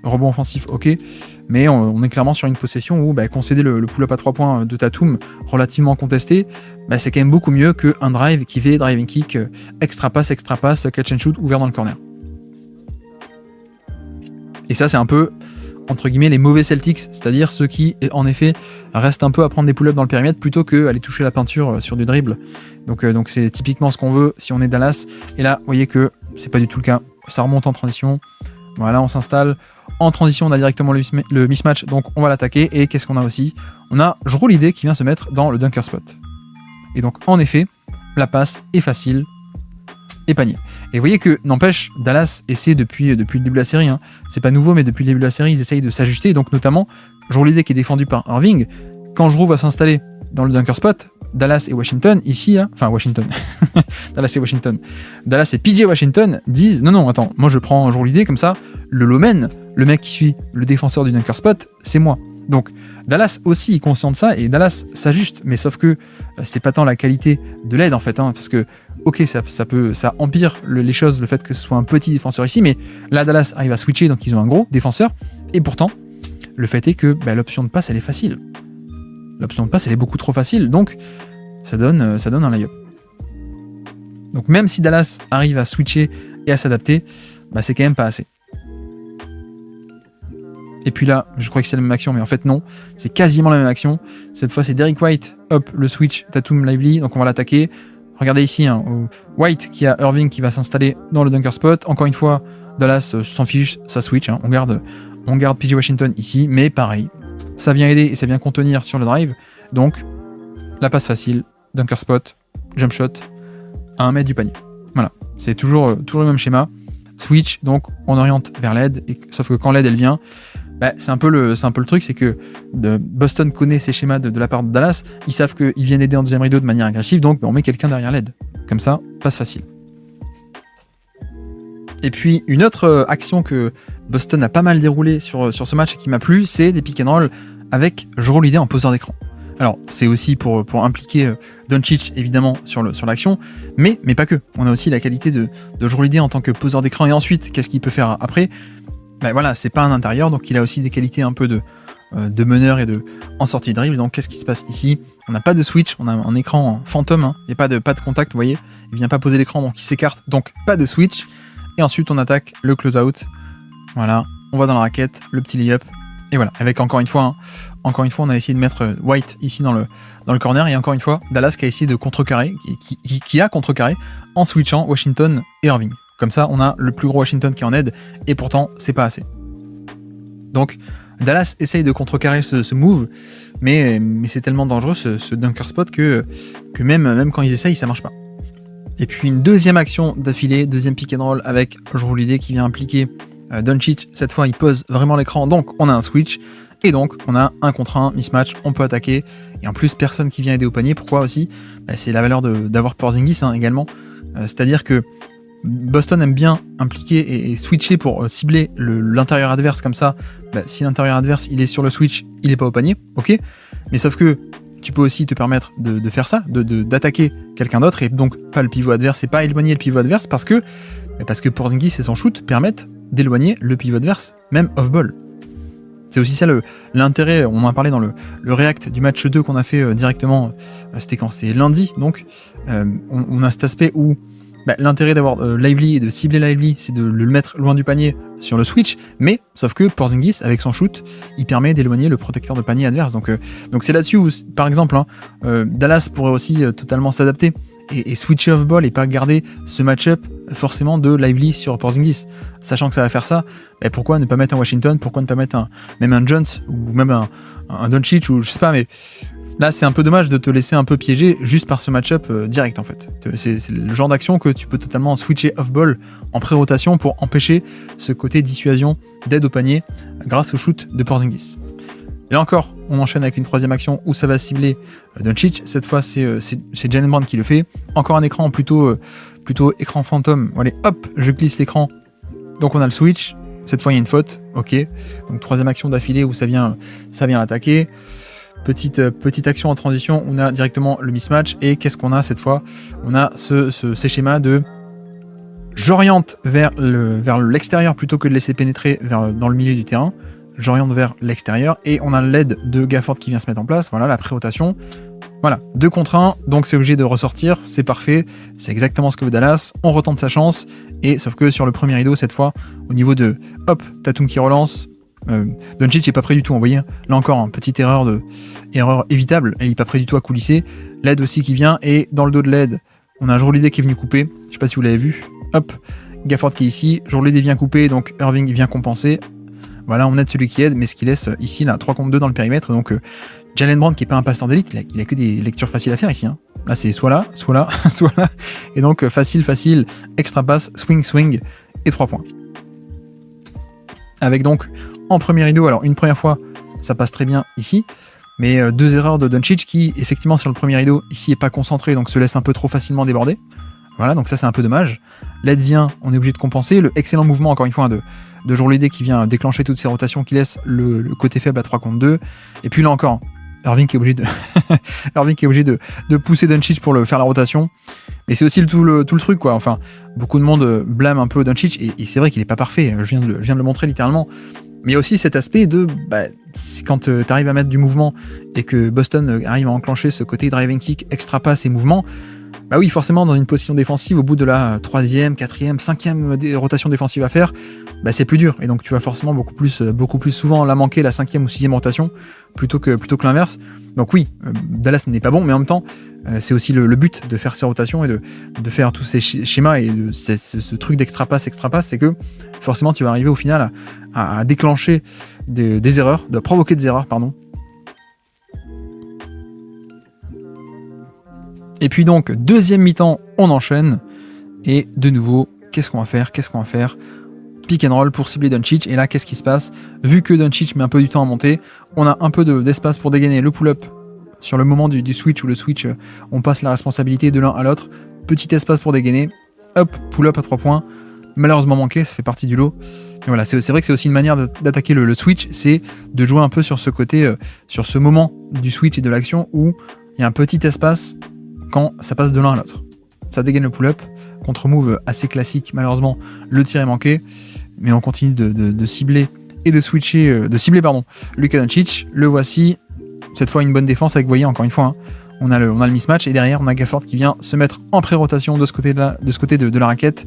rebond offensif ok, mais on est clairement sur une possession où concéder le pull-up à 3 points de Tatum relativement contesté, c'est quand même beaucoup mieux qu'un drive qui fait driving kick, extra pass, catch and shoot ouvert dans le corner. Et ça c'est un peu entre guillemets les mauvais Celtics, c'est-à-dire ceux qui en effet restent un peu à prendre des pull-ups dans le périmètre plutôt qu'aller toucher la peinture sur du dribble. Donc c'est typiquement ce qu'on veut si on est Dallas, et là vous voyez que c'est pas du tout le cas, ça remonte en transition, voilà, on s'installe en transition, on a directement le mismatch, donc on va l'attaquer. Et qu'est-ce qu'on a aussi? On a Jrue Holiday qui vient se mettre dans le dunker spot, et donc en effet la passe est facile et panier. Et vous voyez que, n'empêche, Dallas essaie depuis le début de la série, c'est pas nouveau, mais depuis le début de la série, ils essayent de s'ajuster, donc notamment, Jrue Holiday qui est défendu par Irving, quand Jrue va s'installer dans le dunker spot, Dallas et Washington, ici, Dallas et PJ Washington disent, non, attends, moi je prends Jrue Holiday, comme ça, le Lomen, le mec qui suit le défenseur du dunker spot, c'est moi. Donc Dallas aussi est conscient de ça, et Dallas s'ajuste, mais sauf que c'est pas tant la qualité de l'aide en fait, parce que ok ça empire les choses, le fait que ce soit un petit défenseur ici, mais là Dallas arrive à switcher, donc ils ont un gros défenseur, et pourtant le fait est que l'option de passe elle est facile, l'option de passe elle est beaucoup trop facile, donc ça donne un lay-up. Donc même si Dallas arrive à switcher et à s'adapter, c'est quand même pas assez. Et puis là, je crois que c'est la même action, mais en fait non, c'est quasiment la même action. Cette fois, c'est Derrick White, hop, le switch, Tatum, Lively, donc on va l'attaquer. Regardez ici, White qui a Irving qui va s'installer dans le dunker spot. Encore une fois, Dallas s'en fiche, ça switch, on garde PJ Washington ici, mais pareil, ça vient aider et ça vient contenir sur le drive. Donc, la passe facile, dunker spot, jump shot, à 1 mètre du panier. Voilà, c'est toujours le même schéma. Switch, donc on oriente vers l'aide, sauf que quand l'aide elle vient, c'est un peu le truc, c'est que Boston connaît ces schémas de la part de Dallas, ils savent qu'ils viennent aider en deuxième rideau de manière agressive, donc on met quelqu'un derrière l'aide. Comme ça, passe facile. Et puis une autre action que Boston a pas mal déroulé sur ce match et qui m'a plu, c'est des pick and roll avec Jrue Holiday en poseur d'écran. Alors c'est aussi pour impliquer Doncic évidemment sur l'action, mais pas que. On a aussi la qualité de Jrue Holiday en tant que poseur d'écran, et ensuite qu'est-ce qu'il peut faire après ? Voilà, c'est pas un intérieur, donc il a aussi des qualités un peu de meneur et en sortie de dribble. Donc qu'est-ce qui se passe ici? On n'a pas de switch, on a un écran fantôme, il n'y a pas de contact, vous voyez, il vient pas poser l'écran, donc il s'écarte, donc pas de switch. Et ensuite on attaque le close-out, voilà, on va dans la raquette, le petit lay-up, et voilà, avec encore une fois, on a essayé de mettre White ici dans le corner, et encore une fois, Dallas qui a essayé de contrecarrer, qui a contrecarré en switchant Washington et Irving. Comme ça, on a le plus gros Washington qui est en aide, et pourtant, c'est pas assez. Donc, Dallas essaye de contrecarrer ce move, mais c'est tellement dangereux ce dunker spot que même quand ils essayent, ça marche pas. Et puis une deuxième action d'affilée, deuxième pick and roll avec Jrue Holiday qui vient impliquer Doncic. Cette fois, il pose vraiment l'écran, donc on a un switch, et donc on a un contre un mismatch, on peut attaquer, et en plus personne qui vient aider au panier. Pourquoi aussi? C'est la valeur d'avoir Porzingis également, c'est-à-dire que Boston aime bien impliquer et switcher pour cibler l'intérieur adverse comme ça. Si l'intérieur adverse il est sur le switch, il est pas au panier, ok. Mais sauf que tu peux aussi te permettre de faire ça, d'attaquer quelqu'un d'autre et donc pas le pivot adverse et pas éloigner le pivot adverse parce que Porzingis et son shoot permettent d'éloigner le pivot adverse, même off-ball. C'est aussi ça l'intérêt, on en a parlé dans le react du match 2 qu'on a fait directement, c'était quand? C'est lundi, donc on a cet aspect où l'intérêt d'avoir Lively et de cibler Lively, c'est de le mettre loin du panier sur le switch, mais sauf que Porzingis, avec son shoot, il permet d'éloigner le protecteur de panier adverse. Donc c'est là-dessus où, par exemple, Dallas pourrait aussi totalement s'adapter et switcher off-ball et pas garder ce match-up forcément de Lively sur Porzingis. Sachant que ça va faire ça, pourquoi ne pas mettre un Washington, pourquoi ne pas mettre même un Jones ou même un Doncic ou je sais pas, mais là, c'est un peu dommage de te laisser un peu piéger juste par ce match-up direct en fait. C'est le genre d'action que tu peux totalement switcher off-ball en pré-rotation pour empêcher ce côté dissuasion d'aide au panier grâce au shoot de Porzingis. Et là encore, on enchaîne avec une troisième action où ça va cibler Doncic. Cette fois, c'est Jalen Brown qui le fait. Encore un écran plutôt écran fantôme. Allez, hop, je glisse l'écran. Donc on a le switch. Cette fois, il y a une faute. Ok. Donc troisième action d'affilée où ça vient l'attaquer. Petite action en transition, on a directement le mismatch et qu'est-ce qu'on a cette fois? On a ces schémas de j'oriente vers l'extérieur plutôt que de laisser pénétrer dans le milieu du terrain, j'oriente vers l'extérieur et on a l'aide de Gafford qui vient se mettre en place, voilà la pré-rotation, voilà 2 contre 1, donc c'est obligé de ressortir, c'est parfait, c'est exactement ce que veut Dallas, on retente sa chance et sauf que sur le premier rideau cette fois, au niveau de hop, Tatum qui relance, Doncic est pas prêt du tout, vous voyez, là encore, petite erreur évitable, il est pas prêt du tout à coulisser, l'aide aussi qui vient, et dans le dos de l'aide, on a Jrue Holiday qui est venu couper, je sais pas si vous l'avez vu, hop, Gafford qui est ici, Jrue Holiday vient couper, donc Irving vient compenser, voilà, on aide celui qui aide, mais ce qui laisse ici, là, 3 contre 2 dans le périmètre, donc Jalen Brown qui est pas un passeur d'élite, il a que des lectures faciles à faire ici, là c'est soit là, soit là, soit là, et donc facile, extra passe, swing, et 3 points. Avec donc en premier rideau, alors une première fois ça passe très bien ici, mais 2 erreurs de Doncic qui effectivement sur le premier rideau ici est pas concentré donc se laisse un peu trop facilement déborder, voilà donc ça c'est un peu dommage. L'aide vient, on est obligé de compenser, le excellent mouvement encore une fois de Jrue Holiday qui vient déclencher toutes ces rotations qui laisse le côté faible à 3 contre 2, et puis là encore Irving qui est obligé de pousser Doncic pour faire la rotation. Mais c'est aussi tout le truc, quoi. Enfin, beaucoup de monde blâme un peu Doncic, et c'est vrai qu'il est pas parfait, je viens de le montrer littéralement. Mais il y a aussi cet aspect de, quand tu arrives à mettre du mouvement, et que Boston arrive à enclencher ce côté driving kick, extra pass et mouvement, oui, forcément, dans une position défensive, au bout de la 3e, 4e, 5e rotation défensive à faire, c'est plus dur. Et donc, tu vas forcément beaucoup plus souvent la manquer, la 5e ou 6e rotation, plutôt que l'inverse. Donc oui, Dallas n'est pas bon, mais en même temps, c'est aussi le but de faire ces rotations et de faire tous ces schémas et ce truc d'extra pass, c'est que forcément, tu vas arriver au final à déclencher des erreurs, de provoquer des erreurs, pardon. Et puis donc, deuxième mi-temps, on enchaîne. Et de nouveau, qu'est-ce qu'on va faire? Pick and roll pour cibler Doncic. Et là, qu'est-ce qui se passe? Vu que Doncic met un peu du temps à monter, on a un peu d'espace pour dégainer le pull-up sur le moment du switch, où le switch, on passe la responsabilité de l'un à l'autre. Petit espace pour dégainer. Hop, pull-up à 3 points. Malheureusement manqué, ça fait partie du lot. Mais voilà, c'est vrai que c'est aussi une manière d'attaquer le switch, c'est de jouer un peu sur ce côté, sur ce moment du switch et de l'action où il y a un petit espace quand ça passe de l'un à l'autre. Ça dégaine le pull-up, contre-move assez classique, malheureusement le tir est manqué, mais on continue de cibler et de switcher, de cibler Luka Doncic. Le voici, cette fois une bonne défense avec, vous voyez, encore une fois, hein, on a le mismatch, et derrière on a Gafford qui vient se mettre en pré-rotation de ce côté de la raquette.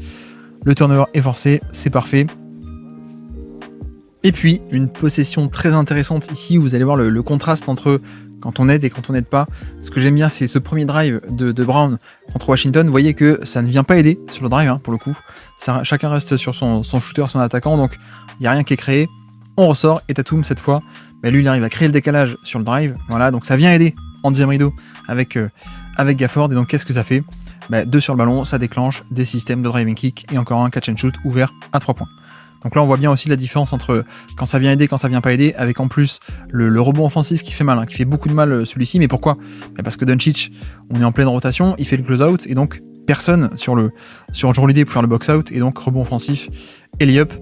Le turnover est forcé, c'est parfait. Et puis une possession très intéressante ici où vous allez voir le contraste entre quand on aide et quand on n'aide pas. Ce que j'aime bien, c'est ce premier drive de Brown contre Washington. Vous voyez que ça ne vient pas aider sur le drive, hein, pour le coup. Chacun reste sur son shooter, son attaquant, donc il n'y a rien qui est créé. On ressort et Tatum, cette fois, lui, il arrive à créer le décalage sur le drive. Voilà, donc ça vient aider en deuxième rideau avec Gafford. Et donc qu'est-ce que ça fait ? 2 sur le ballon, ça déclenche des systèmes de driving kick et encore un catch and shoot ouvert à 3 points. Donc là on voit bien aussi la différence entre quand ça vient aider, quand ça vient pas aider, avec en plus le rebond offensif qui fait mal, hein, qui fait beaucoup de mal celui-ci. Mais pourquoi ? Parce que Doncic, on est en pleine rotation, il fait le close-out et donc personne sur Jrue Holiday pour faire le box-out et donc rebond offensif et lay-up.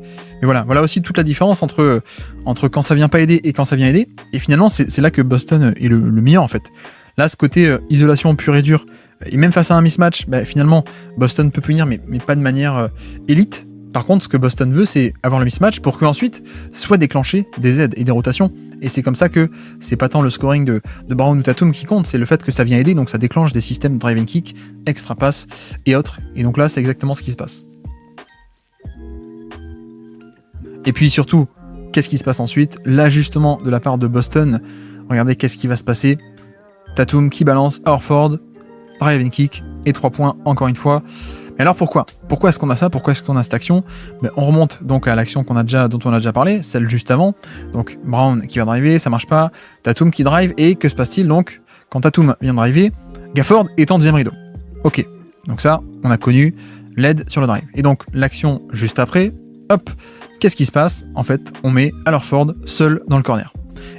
Et voilà aussi toute la différence entre quand ça vient pas aider et quand ça vient aider. Et finalement c'est là que Boston est le meilleur en fait. Là ce côté isolation pure et dure, et même face à un mismatch, finalement Boston peut punir mais pas de manière élite. Par contre, ce que Boston veut, c'est avoir le mismatch pour qu'ensuite soit déclenché des aides et des rotations. Et c'est comme ça que c'est pas tant le scoring de Brown ou Tatum qui compte, c'est le fait que ça vient aider, donc ça déclenche des systèmes de driving kick, extra pass et autres. Et donc là, c'est exactement ce qui se passe. Et puis surtout, qu'est-ce qui se passe ensuite ? L'ajustement de la part de Boston. Regardez qu'est-ce qui va se passer. Tatum qui balance à Horford, driving kick et 3 points encore une fois. Mais alors pourquoi est-ce qu'on a ça ? Pourquoi est-ce qu'on a cette action ? On remonte donc à l'action dont on a déjà parlé, celle juste avant. Donc Brown qui va driver, ça marche pas. Tatum qui drive, et que se passe-t-il donc quand Tatum vient driver ? Gafford est en deuxième rideau. Ok, donc ça, on a connu l'aide sur le drive. Et donc l'action juste après, hop, qu'est-ce qui se passe ? En fait, on met Al Horford seul dans le corner.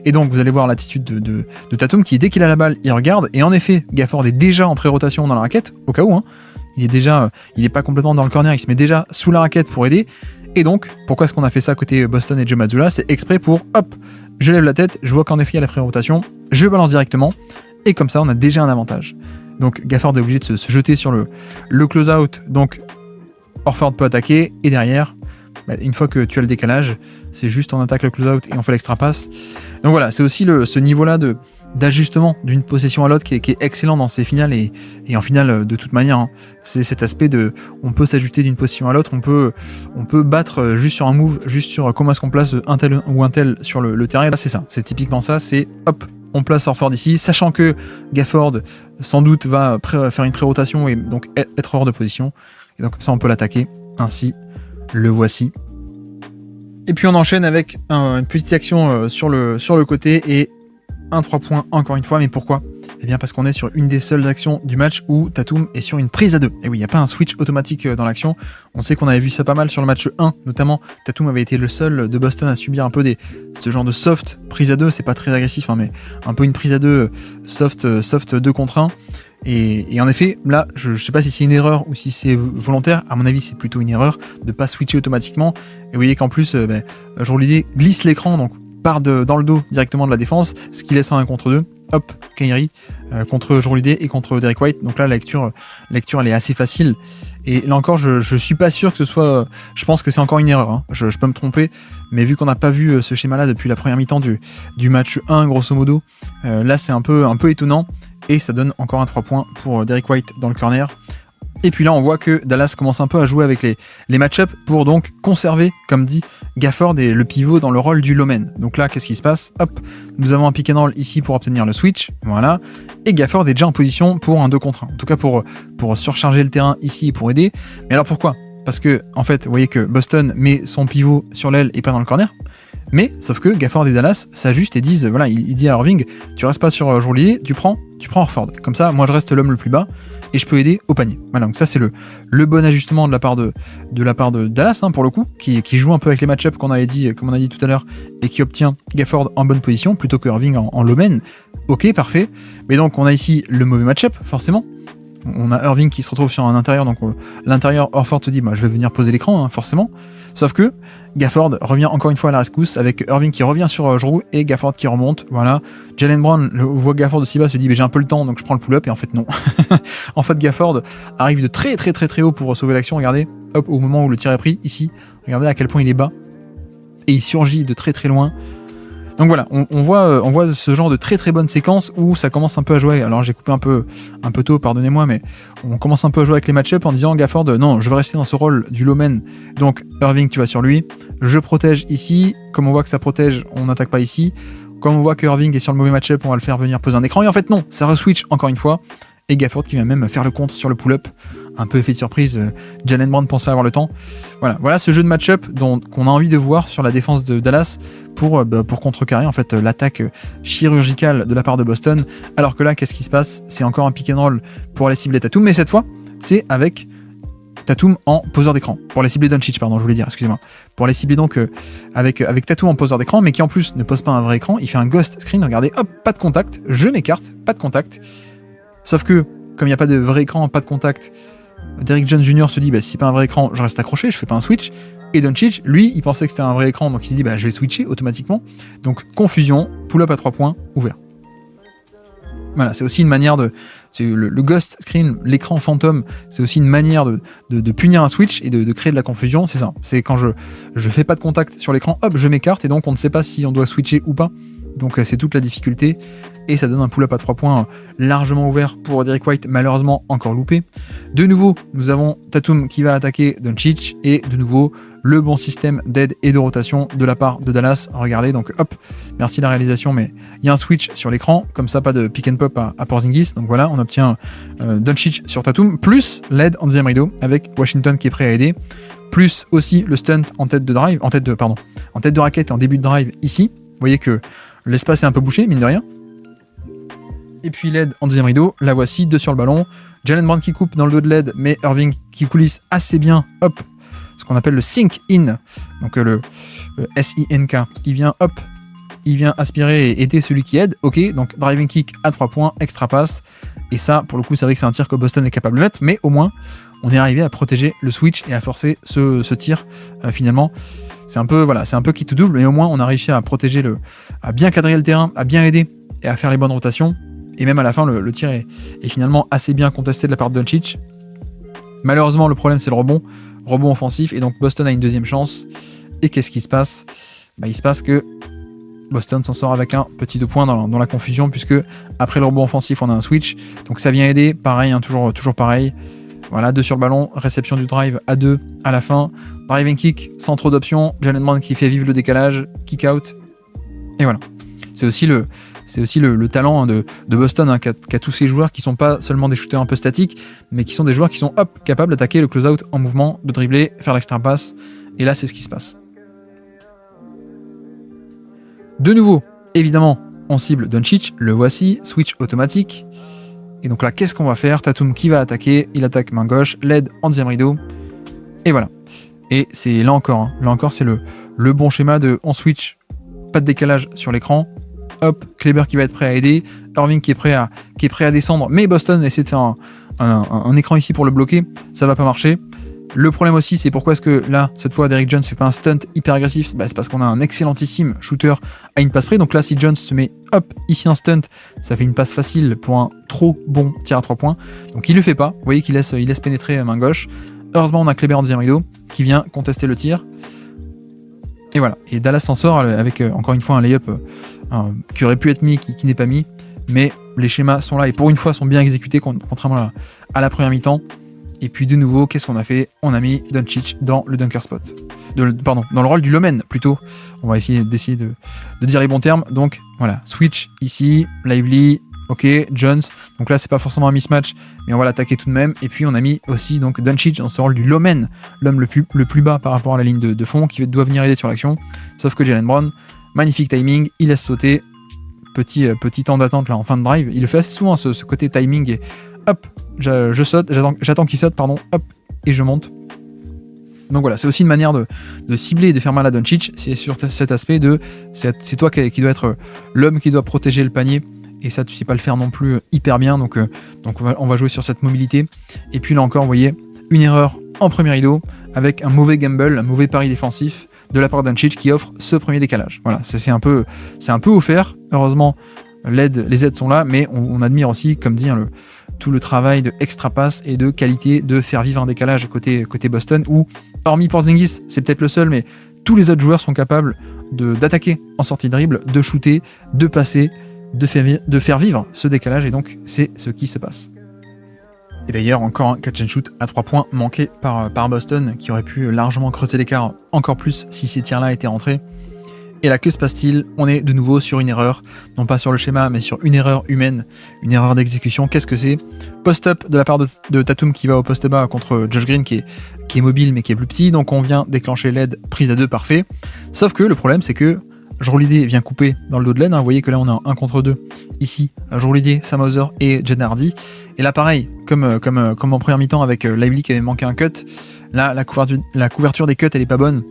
Et donc vous allez voir l'attitude de Tatum qui, dès qu'il a la balle, il regarde, et en effet, Gafford est déjà en pré-rotation dans la raquette, au cas où, hein. Il est pas complètement dans le corner, il se met déjà sous la raquette pour aider. Et donc, pourquoi est-ce qu'on a fait ça côté Boston et Joe Mazzulla ? C'est exprès pour, hop, je lève la tête, je vois qu'en effet il y a la pré-rotation, je balance directement, et comme ça on a déjà un avantage. Donc Gafford est obligé de se jeter sur le close-out, donc Horford peut attaquer, et derrière, une fois que tu as le décalage, c'est juste on attaque le close-out et on fait l'extra pass. Donc voilà, c'est aussi ce niveau-là d'ajustement d'une possession à l'autre qui est excellent dans ces finales, et en finale de toute manière, hein. C'est cet aspect on peut s'ajuster d'une position à l'autre, on peut battre juste sur un move, juste sur comment est-ce qu'on place un tel ou un tel sur le terrain. Là, c'est ça, c'est typiquement ça, c'est hop, on place Horford ici, sachant que Gafford sans doute va faire une pré-rotation et donc être hors de position, et donc comme ça on peut l'attaquer. Ainsi, le voici. Et puis on enchaîne avec une petite action sur le côté et un 3 points encore une fois. Mais pourquoi ? Eh bien parce qu'on est sur une des seules actions du match où Tatum est sur une prise à 2. Et oui, il n'y a pas un switch automatique dans l'action. On sait qu'on avait vu ça pas mal sur le match 1, notamment. Tatum avait été le seul de Boston à subir un peu ce genre de soft prise à 2. C'est pas très agressif, hein, mais un peu une prise à 2 soft 2 contre 1. Et en effet, là, je sais pas si c'est une erreur ou si c'est volontaire. À mon avis, c'est plutôt une erreur de pas switcher automatiquement. Et vous voyez qu'en plus, Jrue Holiday glisse l'écran, donc part dans le dos directement de la défense, ce qui laisse un 1 contre 2. Hop, Kyrie contre Jrue Holiday et contre Derrick White. Donc là, la lecture elle est assez facile. Et là encore, je suis pas sûr que ce soit... Je pense que c'est encore une erreur, hein. Je peux me tromper, mais vu qu'on n'a pas vu ce schéma-là depuis la première mi-temps du match 1, grosso modo, là c'est un peu étonnant. Et ça donne encore un 3 points pour Derrick White dans le corner. Et puis là, on voit que Dallas commence un peu à jouer avec les match-ups pour donc conserver, comme dit Gafford, et le pivot dans le rôle du Lomen. Donc là, qu'est-ce qui se passe ? Hop, nous avons un pick and roll ici pour obtenir le switch. Voilà. Et Gafford est déjà en position pour un 2 contre 1. En tout cas, pour surcharger le terrain ici et pour aider. Mais alors pourquoi ? Parce que, en fait, vous voyez que Boston met son pivot sur l'aile et pas dans le corner. Mais, sauf que Gafford et Dallas s'ajustent et disent, voilà, il dit à Irving, tu restes pas sur Jrue Holiday, tu prends Horford. Comme ça, moi je reste l'homme le plus bas et je peux aider au panier. Voilà, donc ça c'est le bon ajustement de la part de Dallas, hein, pour le coup, qui joue un peu avec les match-ups comme on a dit tout à l'heure, et qui obtient Gafford en bonne position plutôt que Irving en low man. Ok, parfait. Mais donc on a ici le mauvais match-up, forcément. On a Irving qui se retrouve sur un intérieur, donc l'intérieur, Horford se dit, je vais venir poser l'écran, hein, forcément. Sauf que Gafford revient encore une fois à la rescousse avec Irving qui revient sur Jrue et Gafford qui remonte. Voilà. Jaylen Brown voit Gafford aussi bas, se dit j'ai un peu le temps donc je prends le pull-up, et en fait non. En fait Gafford arrive de très très très très haut pour sauver l'action. Regardez, hop, au moment où le tir est pris ici, regardez à quel point il est bas. et il surgit de très très loin. Donc voilà, on voit ce genre de très très bonne séquence où ça commence un peu à jouer. Alors j'ai coupé un peu tôt, pardonnez-moi, mais on commence un peu à jouer avec les match-ups en disant Gafford, non, je veux rester dans ce rôle du low man. Donc Irving, tu vas sur lui. Je protège ici. Comme on voit que ça protège, on n'attaque pas ici. Comme on voit que Irving est sur le mauvais match-up, on va le faire venir poser un écran. Et en fait non, ça re-switch encore une fois. Et Gafford qui va même faire le contre sur le pull-up. Un peu effet de surprise, Jalen Brown pensait avoir le temps. Voilà ce jeu de match-up qu'on a envie de voir sur la défense de Dallas pour contrecarrer en fait l'attaque chirurgicale de la part de Boston. Alors que là, qu'est-ce qui se passe? C'est encore un pick and roll pour aller cibler Tatum, mais cette fois, c'est avec Tatum en poseur d'écran. Pour les cibler Doncic, pardon, je voulais dire, excusez-moi. Pour les cibler donc avec Tatum en poseur d'écran, mais qui en plus ne pose pas un vrai écran, il fait un ghost screen, regardez, hop, pas de contact, je m'écarte, pas de contact. Sauf que, comme il n'y a pas de vrai écran, pas de contact, Derrick Jones Jr. se dit si c'est pas un vrai écran, je reste accroché, je fais pas un switch. Et Doncic, lui, il pensait que c'était un vrai écran, donc il se dit je vais switcher automatiquement. Donc confusion, pull-up à 3 points, ouvert. Voilà, c'est aussi une manière c'est le ghost screen, l'écran fantôme, c'est aussi une manière de punir un switch et de créer de la confusion. C'est ça, c'est quand je fais pas de contact sur l'écran, hop, je m'écarte et donc on ne sait pas si on doit switcher ou pas. Donc c'est toute la difficulté et ça donne un pull-up à 3 points largement ouvert pour Derrick White, malheureusement encore loupé. De nouveau, nous avons Tatum qui va attaquer Doncic et de nouveau le bon système d'aide et de rotation de la part de Dallas. Regardez, donc hop, merci la réalisation, mais il y a un switch sur l'écran, comme ça pas de pick and pop à Porzingis. Donc voilà, on obtient Doncic sur Tatum, plus l'aide en deuxième rideau avec Washington qui est prêt à aider, plus aussi le stunt en tête de raquette et en début de drive ici. Vous voyez que l'espace est un peu bouché, mine de rien. Et puis l'aide en deuxième rideau, la voici, 2 sur le ballon. Jalen Brown qui coupe dans le dos de l'aide, mais Irving qui coulisse assez bien, hop, ce qu'on appelle le sink in, donc le S-I-N-K. Il vient aspirer et aider celui qui aide. Ok, donc driving kick à 3 points, extra pass. Et ça, pour le coup, c'est vrai que c'est un tir que Boston est capable de mettre, mais au moins, on est arrivé à protéger le switch et à forcer ce tir finalement. C'est un peu quitte ou double, mais au moins on a réussi à protéger à bien cadrer le terrain, à bien aider et à faire les bonnes rotations. Et même à la fin, le tir est finalement assez bien contesté de la part de Doncic. Malheureusement, le problème c'est le rebond offensif, et donc Boston a une deuxième chance. Et qu'est-ce qui se passe? Il se passe que Boston s'en sort avec un petit 2 points dans la confusion, puisque après le rebond offensif, on a un switch. Donc ça vient aider, pareil, toujours pareil. Voilà, 2 sur le ballon, réception du drive à 2 à la fin. Driving kick sans trop d'options, Jalen Brown qui fait vivre le décalage, kick out, et voilà. C'est aussi le talent de Boston qu'a tous ces joueurs qui sont pas seulement des shooters un peu statiques, mais qui sont des joueurs qui sont capables d'attaquer le close-out en mouvement, de dribbler, faire l'extra pass, et là c'est ce qui se passe. De nouveau, évidemment, on cible Doncic, le voici, switch automatique, et donc là qu'est-ce qu'on va faire? Tatum qui va attaquer, il attaque main gauche, l'aide en deuxième rideau, et voilà. Et c'est là encore c'est le bon schéma de on switch, pas de décalage sur l'écran, hop, Kleber qui va être prêt à aider, Irving qui est prêt à descendre, mais Boston essaie de faire un écran ici pour le bloquer, ça va pas marcher. Le problème aussi, c'est pourquoi est-ce que là, cette fois, Derrick Jones fait pas un stunt hyper agressif? C'est parce qu'on a un excellentissime shooter à une passe près. Donc là, si Jones se met hop, ici un stunt, ça fait une passe facile pour un trop bon tir à 3 points. Donc il le fait pas. Vous voyez qu'il laisse pénétrer main gauche. Heureusement, on a Kleber en deuxième rideau qui vient contester le tir. Et voilà. Et Dallas s'en sort avec encore une fois un layup qui aurait pu être mis, qui n'est pas mis. Mais les schémas sont là et pour une fois sont bien exécutés, contrairement à la première mi-temps. Et puis de nouveau, qu'est-ce qu'on a fait? On a mis Doncic dans le dunker spot. Dans le rôle du Lomen plutôt. On va essayer de dire les bons termes. Donc voilà, switch ici, Lively, ok, Jones. Donc là, c'est pas forcément un mismatch, mais on va l'attaquer tout de même. Et puis on a mis aussi donc Doncic dans ce rôle du Lomen, l'homme le plus bas par rapport à la ligne de fond, qui doit venir aider sur l'action. Sauf que Jalen Brown, magnifique timing, il laisse sauter. Petit temps d'attente là en fin de drive. Il le fait assez souvent, ce côté timing et hop, je saute, j'attends qu'il saute, pardon, hop, et je monte. Donc voilà, c'est aussi une manière de cibler et de faire mal à Doncic. C'est sur cet aspect c'est toi qui dois être l'homme qui doit protéger le panier. Et ça, tu sais pas le faire non plus hyper bien. Donc on va jouer sur cette mobilité. Et puis là encore, vous voyez, une erreur en premier rideau avec un mauvais gamble, un mauvais pari défensif de la part de Doncic qui offre ce premier décalage. Voilà, c'est un peu offert. Heureusement, les aides sont là, mais on admire aussi, comme dit, tout le travail de extra pass et de qualité de faire vivre un décalage côté Boston où, hormis Porzingis, c'est peut-être le seul, mais tous les autres joueurs sont capables d'attaquer en sortie de dribble, de shooter, de passer, de faire vivre ce décalage, et donc c'est ce qui se passe. Et d'ailleurs, encore un catch and shoot à 3 points manqué par Boston, qui aurait pu largement creuser l'écart encore plus si ces tirs-là étaient rentrés. Et là, que se passe-t-il? On est de nouveau sur une erreur, non pas sur le schéma, mais sur une erreur humaine, une erreur d'exécution. Qu'est-ce que c'est? Post-up de la part de Tatum qui va au poste bas contre Josh Green qui est mobile mais qui est plus petit, donc on vient déclencher l'aide, prise à 2, parfait. Sauf que le problème, c'est que Jrue Holiday vient couper dans le dos de l'aide, hein. Vous voyez que là on a un 1 contre 2 ici, Jrue Holiday, Sam Hauser et Jaden Hardy. Et là pareil, comme en première mi-temps avec Lively qui avait manqué un cut, là la couverture des cuts elle est pas bonne.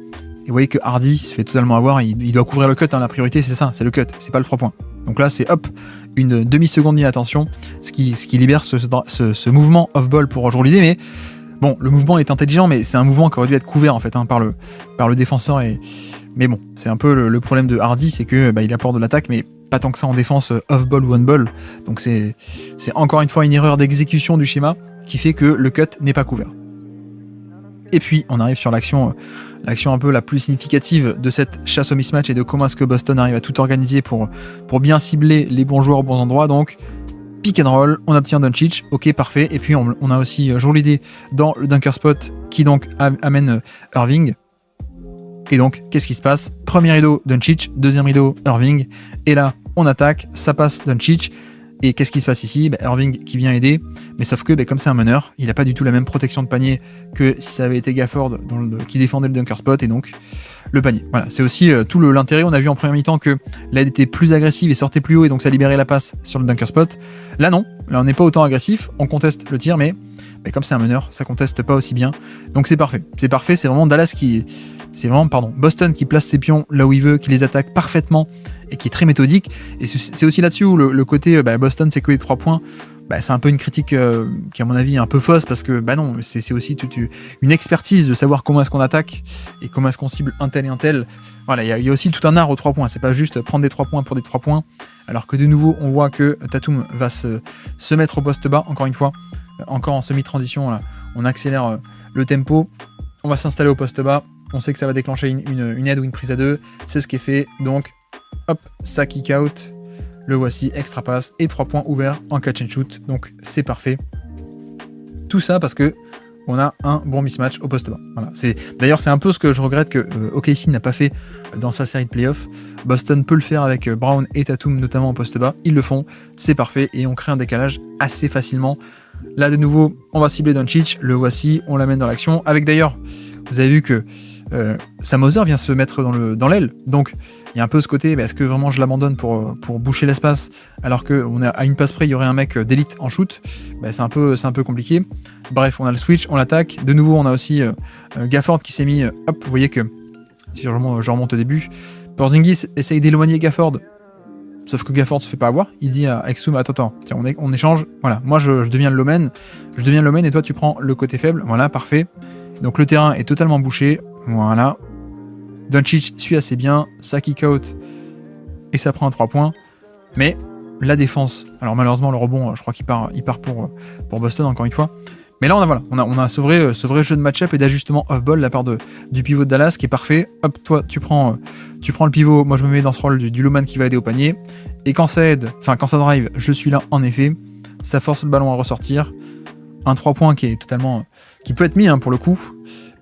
Et vous voyez que Hardy se fait totalement avoir, il doit couvrir le cut, hein. La priorité c'est ça, c'est le cut, c'est pas le 3 points. Donc là c'est hop, une demi-seconde d'inattention, ce qui libère ce mouvement off-ball pour Jrue Holiday, mais bon, le mouvement est intelligent, mais c'est un mouvement qui aurait dû être couvert en fait, hein, par le défenseur. Mais bon, c'est un peu le problème de Hardy, c'est que il apporte de l'attaque, mais pas tant que ça en défense off-ball ou on-ball. Donc c'est encore une fois une erreur d'exécution du schéma qui fait que le cut n'est pas couvert. Et puis on arrive sur l'action un peu la plus significative de cette chasse au mismatch et de comment est-ce que Boston arrive à tout organiser pour bien cibler les bons joueurs aux bons endroits. Donc pick and roll, on obtient Doncic, ok parfait, et puis on a aussi Jrue Holiday dans le dunker spot qui donc amène Irving. Et donc qu'est-ce qui se passe? Premier rideau Doncic, deuxième rideau Irving, et là on attaque, ça passe Doncic, et qu'est-ce qui se passe ici? Irving qui vient aider, mais sauf que comme c'est un meneur, il n'a pas du tout la même protection de panier que si ça avait été Gafford qui défendait le dunker spot, et donc le panier. Voilà, c'est aussi tout l'intérêt. On a vu en première mi-temps que l'aide était plus agressive et sortait plus haut, et donc ça libérait la passe sur le dunker spot. Là non, là on n'est pas autant agressif, on conteste le tir, mais comme c'est un meneur, ça conteste pas aussi bien. Donc c'est parfait, c'est vraiment Boston qui place ses pions là où il veut, qui les attaque parfaitement et qui est très méthodique. Et c'est aussi là-dessus où le côté Boston c'est que les 3 points, c'est un peu une critique qui à mon avis est un peu fausse, parce que non, c'est aussi une expertise de savoir comment est-ce qu'on attaque et comment est-ce qu'on cible un tel et un tel. Voilà, il y a aussi tout un art aux 3 points, c'est pas juste prendre des 3 points pour des 3 points, alors que de nouveau on voit que Tatum va se mettre au poste bas, encore une fois, encore en semi-transition, là. On accélère le tempo, on va s'installer au poste bas, on sait que ça va déclencher une aide ou une prise à 2, c'est ce qui est fait, donc hop, ça kick out, le voici, extra pass et 3 points ouverts en catch and shoot, donc c'est parfait. Tout ça parce que on a un bon mismatch au poste bas. Voilà. D'ailleurs c'est un peu ce que je regrette que OKC n'a pas fait dans sa série de playoffs. Boston peut le faire avec Brown et Tatum notamment au poste bas, ils le font, c'est parfait, et on crée un décalage assez facilement. Là de nouveau on va cibler Doncic, le voici, on l'amène dans l'action, avec d'ailleurs, vous avez vu que Sam Hauser vient se mettre dans l'aile, donc il y a un peu ce côté, est-ce que vraiment je l'abandonne pour boucher l'espace, alors qu'à une passe près il y aurait un mec d'élite en shoot, c'est un peu compliqué. Bref, on a le switch, on l'attaque, de nouveau on a aussi Gafford qui s'est mis, hop, vous voyez que, si je remonte au début, Porzingis essaye d'éloigner Gafford, sauf que Gafford se fait pas avoir, il dit à Exum, attends, tiens, on échange, voilà, moi je deviens le low-man, et toi tu prends le côté faible, voilà, parfait. Donc le terrain est totalement bouché, voilà. Doncic suit assez bien, ça kick out et ça prend un 3 points. Mais la défense, alors malheureusement le rebond, je crois qu'il part pour Boston encore une fois. Mais là on a ce vrai jeu de match-up et d'ajustement off-ball de la part du pivot de Dallas qui est parfait. Hop, toi tu prends le pivot, moi je me mets dans ce rôle du low man qui va aider au panier. Et quand ça drive, je suis là en effet. Ça force le ballon à ressortir. Un 3 points qui peut être mis pour le coup.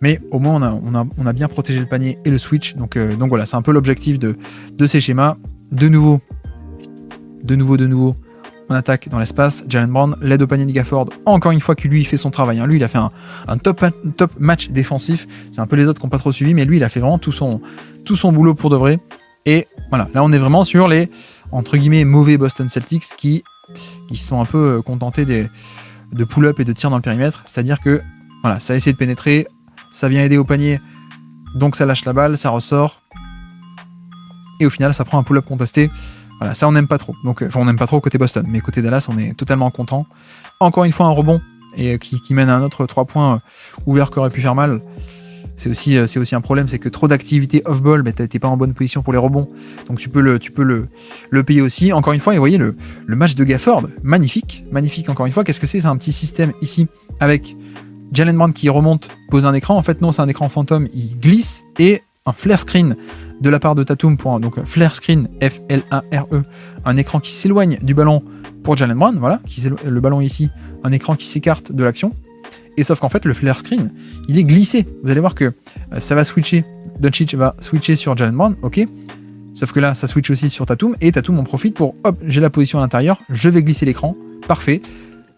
Mais au moins on a bien protégé le panier et le switch, donc voilà, c'est un peu l'objectif de ces schémas. De nouveau, on attaque dans l'espace, Jaylen Brown, l'aide au panier de Gafford, encore une fois que lui il fait son travail, lui il a fait un top match défensif, c'est un peu les autres qui n'ont pas trop suivi, mais lui il a fait vraiment tout son boulot pour de vrai, et voilà, là on est vraiment sur les, entre guillemets, mauvais Boston Celtics qui se sont un peu contentés de pull-up et de tir dans le périmètre, c'est-à-dire que voilà, ça a essayé de pénétrer, ça vient aider au panier, donc ça lâche la balle, ça ressort, et au final ça prend un pull-up contesté. Voilà, ça on n'aime pas trop. Donc, on n'aime pas trop côté Boston, mais côté Dallas on est totalement content. Encore une fois un rebond et qui mène à un autre 3 points ouvert qui aurait pu faire mal. C'est aussi un problème, c'est que trop d'activité off-ball, t'es pas en bonne position pour les rebonds, donc tu peux le payer aussi. Encore une fois, et vous voyez le match de Gafford, magnifique encore une fois. Qu'est-ce que c'est un petit système ici avec Jaylen Brown qui remonte, pose un écran. En fait non, c'est un écran fantôme, il glisse et un flare screen de la part de Tatum donc flare screen, F-L-A-R-E, un écran qui s'éloigne du ballon pour Jaylen Brown, voilà, le ballon ici, un écran qui s'écarte de l'action. Et sauf qu'en fait, le flare screen, il est glissé. Vous allez voir que ça va switcher, Doncic va switcher sur Jaylen Brown, ok. Sauf que là, ça switch aussi sur Tatum, et Tatum en profite pour, hop, j'ai la position à l'intérieur, je vais glisser l'écran, parfait.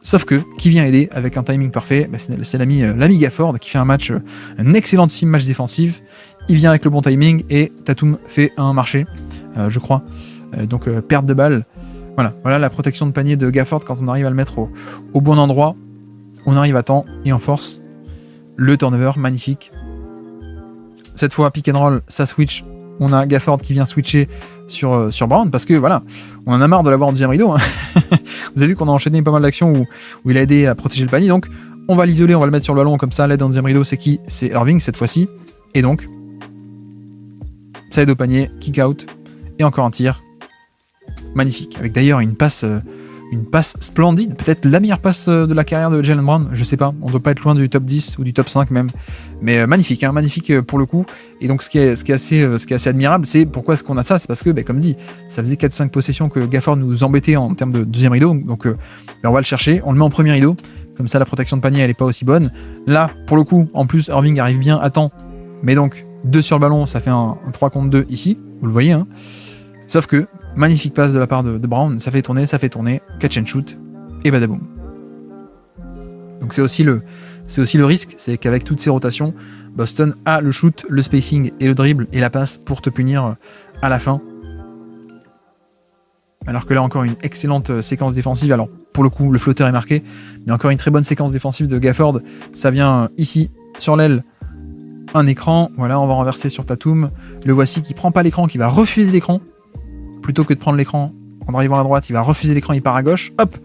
Sauf que, qui vient aider avec un timing parfait, c'est l'ami Gafford qui fait un match, un excellentissime match défensif. Il vient avec le bon timing et Tatum fait un marché, je crois. Donc perte de balle. Voilà la protection de panier de Gafford quand on arrive à le mettre au bon endroit. On arrive à temps et en force. Le turnover, magnifique. Cette fois, pick and roll, ça switch. On a Gafford qui vient switcher sur Brown parce que voilà, on en a marre de l'avoir en deuxième rideau. Hein. Vous avez vu qu'on a enchaîné pas mal d'actions où il a aidé à protéger le panier. Donc on va l'isoler, on va le mettre sur le ballon comme ça. L'aide en deuxième rideau, c'est qui? C'est Irving cette fois-ci. Et donc, ça aide au panier, kick out et encore un tir. Magnifique. Avec d'ailleurs une passe splendide, peut-être la meilleure passe de la carrière de Jaylen Brown, je sais pas, on doit pas être loin du top 10 ou du top 5 même, mais magnifique, hein, magnifique pour le coup. Et donc ce qui est assez admirable, c'est pourquoi est-ce qu'on a ça, c'est parce que comme dit, ça faisait 4 ou 5 possessions que Gafford nous embêtait en termes de deuxième rideau, donc on va le chercher, on le met en premier rideau, comme ça la protection de panier elle est pas aussi bonne. Là pour le coup, en plus Irving arrive bien à temps, mais donc 2 sur le ballon, ça fait un 3 contre 2 ici, vous le voyez, hein. Sauf que magnifique passe de la part de Brown, ça fait tourner, catch and shoot, et badaboum. Donc c'est aussi le risque, c'est qu'avec toutes ces rotations, Boston a le shoot, le spacing et le dribble et la passe pour te punir à la fin. Alors que là encore une excellente séquence défensive, alors pour le coup le flotteur est marqué, mais encore une très bonne séquence défensive de Gafford, ça vient ici sur l'aile, un écran, voilà on va renverser sur Tatum, le voici qui prend pas l'écran, qui va refuser l'écran, plutôt que de prendre l'écran en arrivant à droite, il va refuser l'écran, il part à gauche, hop,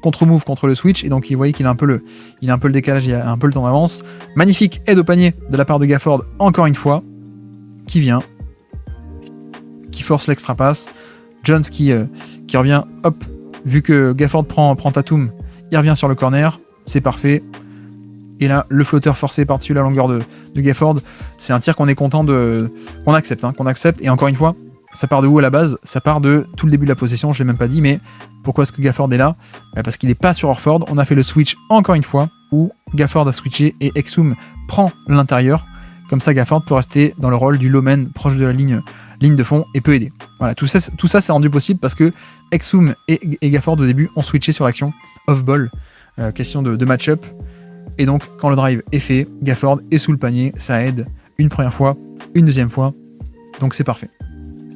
contre-move contre le switch, et donc vous voyez qu'il a un peu le décalage, il a un peu le temps d'avance. Magnifique aide au panier de la part de Gafford, encore une fois, qui vient, qui force l'extra passe, Jones qui revient, hop, vu que Gafford prend Tatum, il revient sur le corner, c'est parfait, et là, le flotteur forcé par-dessus la longueur de Gafford, c'est un tir qu'on est content qu'on accepte, et encore une fois, ça part de où à la base? Ça part de tout le début de la possession, je l'ai même pas dit, mais pourquoi est-ce que Gafford est là? Parce qu'il n'est pas sur Horford, on a fait le switch encore une fois, où Gafford a switché et Exum prend l'intérieur, comme ça Gafford peut rester dans le rôle du low man, proche de la ligne de fond, et peut aider. Voilà, tout ça c'est rendu possible parce que Exum et Gafford au début ont switché sur l'action off-ball, question de match-up, et donc quand le drive est fait, Gafford est sous le panier, ça aide une première fois, une deuxième fois, donc c'est parfait.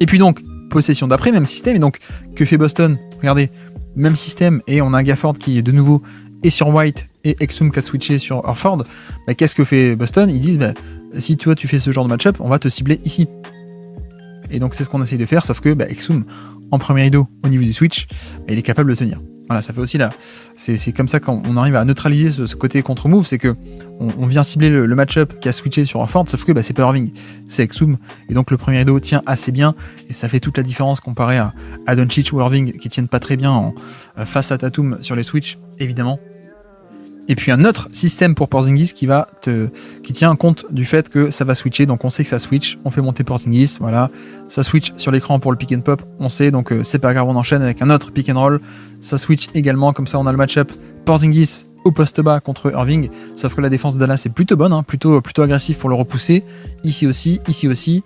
Et puis donc, possession d'après, même système, et donc, que fait Boston? Regardez, même système, et on a Gafford qui, de nouveau, est sur White, et Exum qui a switché sur Horford. Qu'est-ce que fait Boston? Ils disent, si toi tu fais ce genre de match-up, on va te cibler ici. Et donc c'est ce qu'on essaye de faire, sauf que Exum, en premier rideau, au niveau du switch, il est capable de tenir. Voilà, ça fait aussi là. C'est comme ça qu'on arrive à neutraliser ce côté contre-move, c'est que on vient cibler le match-up qui a switché sur Horford, sauf que c'est pas Irving, c'est Exum, et donc le premier rideau tient assez bien, et ça fait toute la différence comparé à Doncic ou Irving qui tiennent pas très bien face à Tatum sur les switches, évidemment. Et puis un autre système pour Porzingis qui tient compte du fait que ça va switcher, donc on sait que ça switch, on fait monter Porzingis, voilà, ça switch sur l'écran pour le pick and pop, on sait, donc c'est pas grave, on enchaîne avec un autre pick and roll, ça switch également, comme ça on a le match-up Porzingis au poste bas contre Irving, sauf que la défense de Dallas est plutôt bonne, hein, plutôt agressif pour le repousser, ici aussi,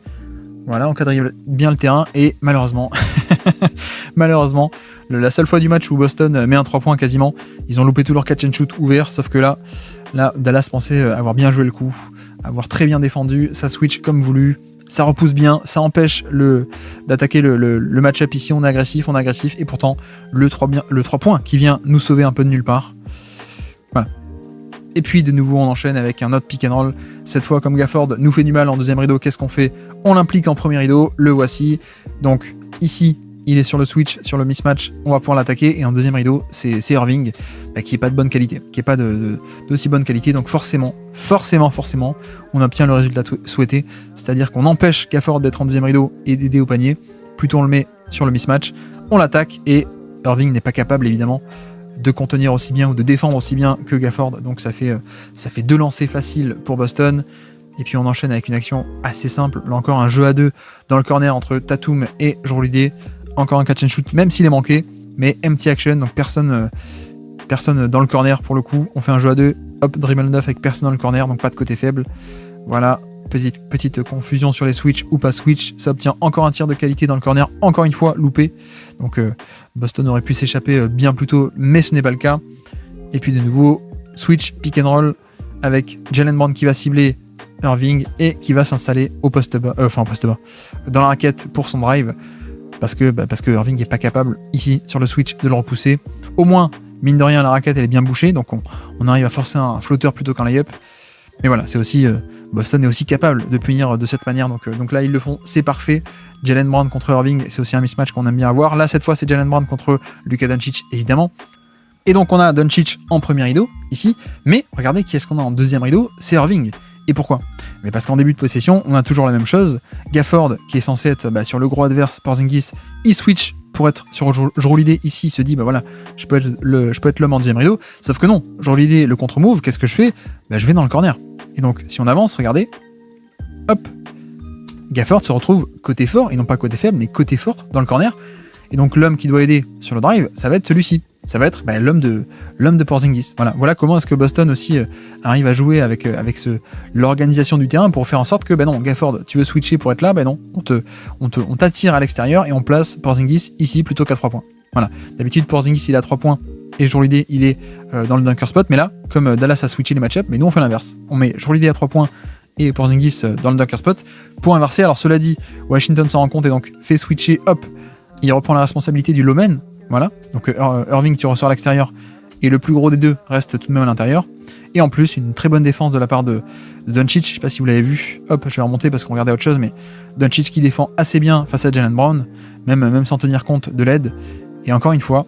voilà, on quadrille bien le terrain, et malheureusement, la seule fois du match où Boston met un 3 points quasiment, ils ont loupé tout leur catch and shoot ouvert, sauf que là Dallas pensait avoir bien joué le coup, avoir très bien défendu, ça switch comme voulu, ça repousse bien, ça empêche d'attaquer le match-up ici, on est agressif, et pourtant le 3 points qui vient nous sauver un peu de nulle part. Voilà. Et puis de nouveau on enchaîne avec un autre pick and roll, cette fois comme Gafford nous fait du mal en deuxième rideau, qu'est-ce qu'on fait? On l'implique en premier rideau, le voici, donc ici il est sur le switch, sur le mismatch, on va pouvoir l'attaquer, et en deuxième rideau c'est Irving qui est pas de bonne qualité, qui est pas d'aussi bonne qualité, donc forcément on obtient le résultat souhaité, c'est-à-dire qu'on empêche Gafford d'être en deuxième rideau et d'aider au panier, plutôt on le met sur le mismatch, on l'attaque, et Irving n'est pas capable évidemment de contenir aussi bien ou de défendre aussi bien que Gafford, donc ça fait 2 lancers faciles pour Boston. Et puis on enchaîne avec une action assez simple. Là encore, un jeu à 2 dans le corner entre Tatum et Jrue Holiday. Encore un catch and shoot, même s'il est manqué. Mais empty action, donc personne dans le corner pour le coup. On fait un jeu à 2, hop, dribble and off avec personne dans le corner, donc pas de côté faible. Voilà, petite confusion sur les switch ou pas switch. Ça obtient encore un tir de qualité dans le corner, encore une fois loupé. Donc Boston aurait pu s'échapper bien plus tôt, mais ce n'est pas le cas. Et puis de nouveau, switch, pick and roll avec Jaylen Brown qui va cibler Irving et qui va s'installer au poste bas, dans la raquette pour son drive. Parce que Irving n'est pas capable ici sur le switch de le repousser. Au moins, mine de rien, la raquette elle est bien bouchée, donc on arrive à forcer un flotteur plutôt qu'un layup. Mais voilà, c'est aussi Boston est aussi capable de punir de cette manière, donc là ils le font, c'est parfait. Jaylen Brown contre Irving, c'est aussi un mismatch qu'on aime bien avoir. Là cette fois c'est Jaylen Brown contre Luka Doncic évidemment. Et donc on a Doncic en premier rideau ici, mais regardez qui est-ce qu'on a en deuxième rideau, c'est Irving. Et pourquoi ? Mais parce qu'en début de possession, on a toujours la même chose. Gafford, qui est censé être sur le gros adverse, Porzingis, il switch pour être sur Jrue Holiday ici, il se dit, voilà, je peux être l'homme en deuxième rideau. Sauf que non, Jrue Holiday, le contre-move, qu'est-ce que je fais ? Je vais dans le corner. Et donc, si on avance, regardez, hop, Gafford se retrouve côté fort, et non pas côté faible, mais côté fort dans le corner. Et donc, l'homme qui doit aider sur le drive, ça va être celui-ci. Ça va être l'homme de Porzingis. Voilà comment est-ce que Boston aussi arrive à jouer avec l'organisation du terrain pour faire en sorte que non, Gafford, tu veux switcher pour être là, non, on t'attire à l'extérieur et on place Porzingis ici plutôt qu'à 3 points. Voilà. D'habitude Porzingis il est à 3 points et Jrue Holiday il est dans le dunker spot, mais là, comme Dallas a switché les match-ups, mais nous on fait l'inverse. On met Jrue Holiday à 3 points et Porzingis dans le dunker spot pour inverser. Alors cela dit, Washington s'en rend compte et donc fait switcher, hop, il reprend la responsabilité du low man. Voilà, donc Irving tu ressors à l'extérieur et le plus gros des deux reste tout de même à l'intérieur. Et en plus, une très bonne défense de la part de Doncic, je sais pas si vous l'avez vu, hop, je vais remonter parce qu'on regardait autre chose, mais Doncic qui défend assez bien face à Jaylen Brown, même sans tenir compte de l'aide. Et encore une fois,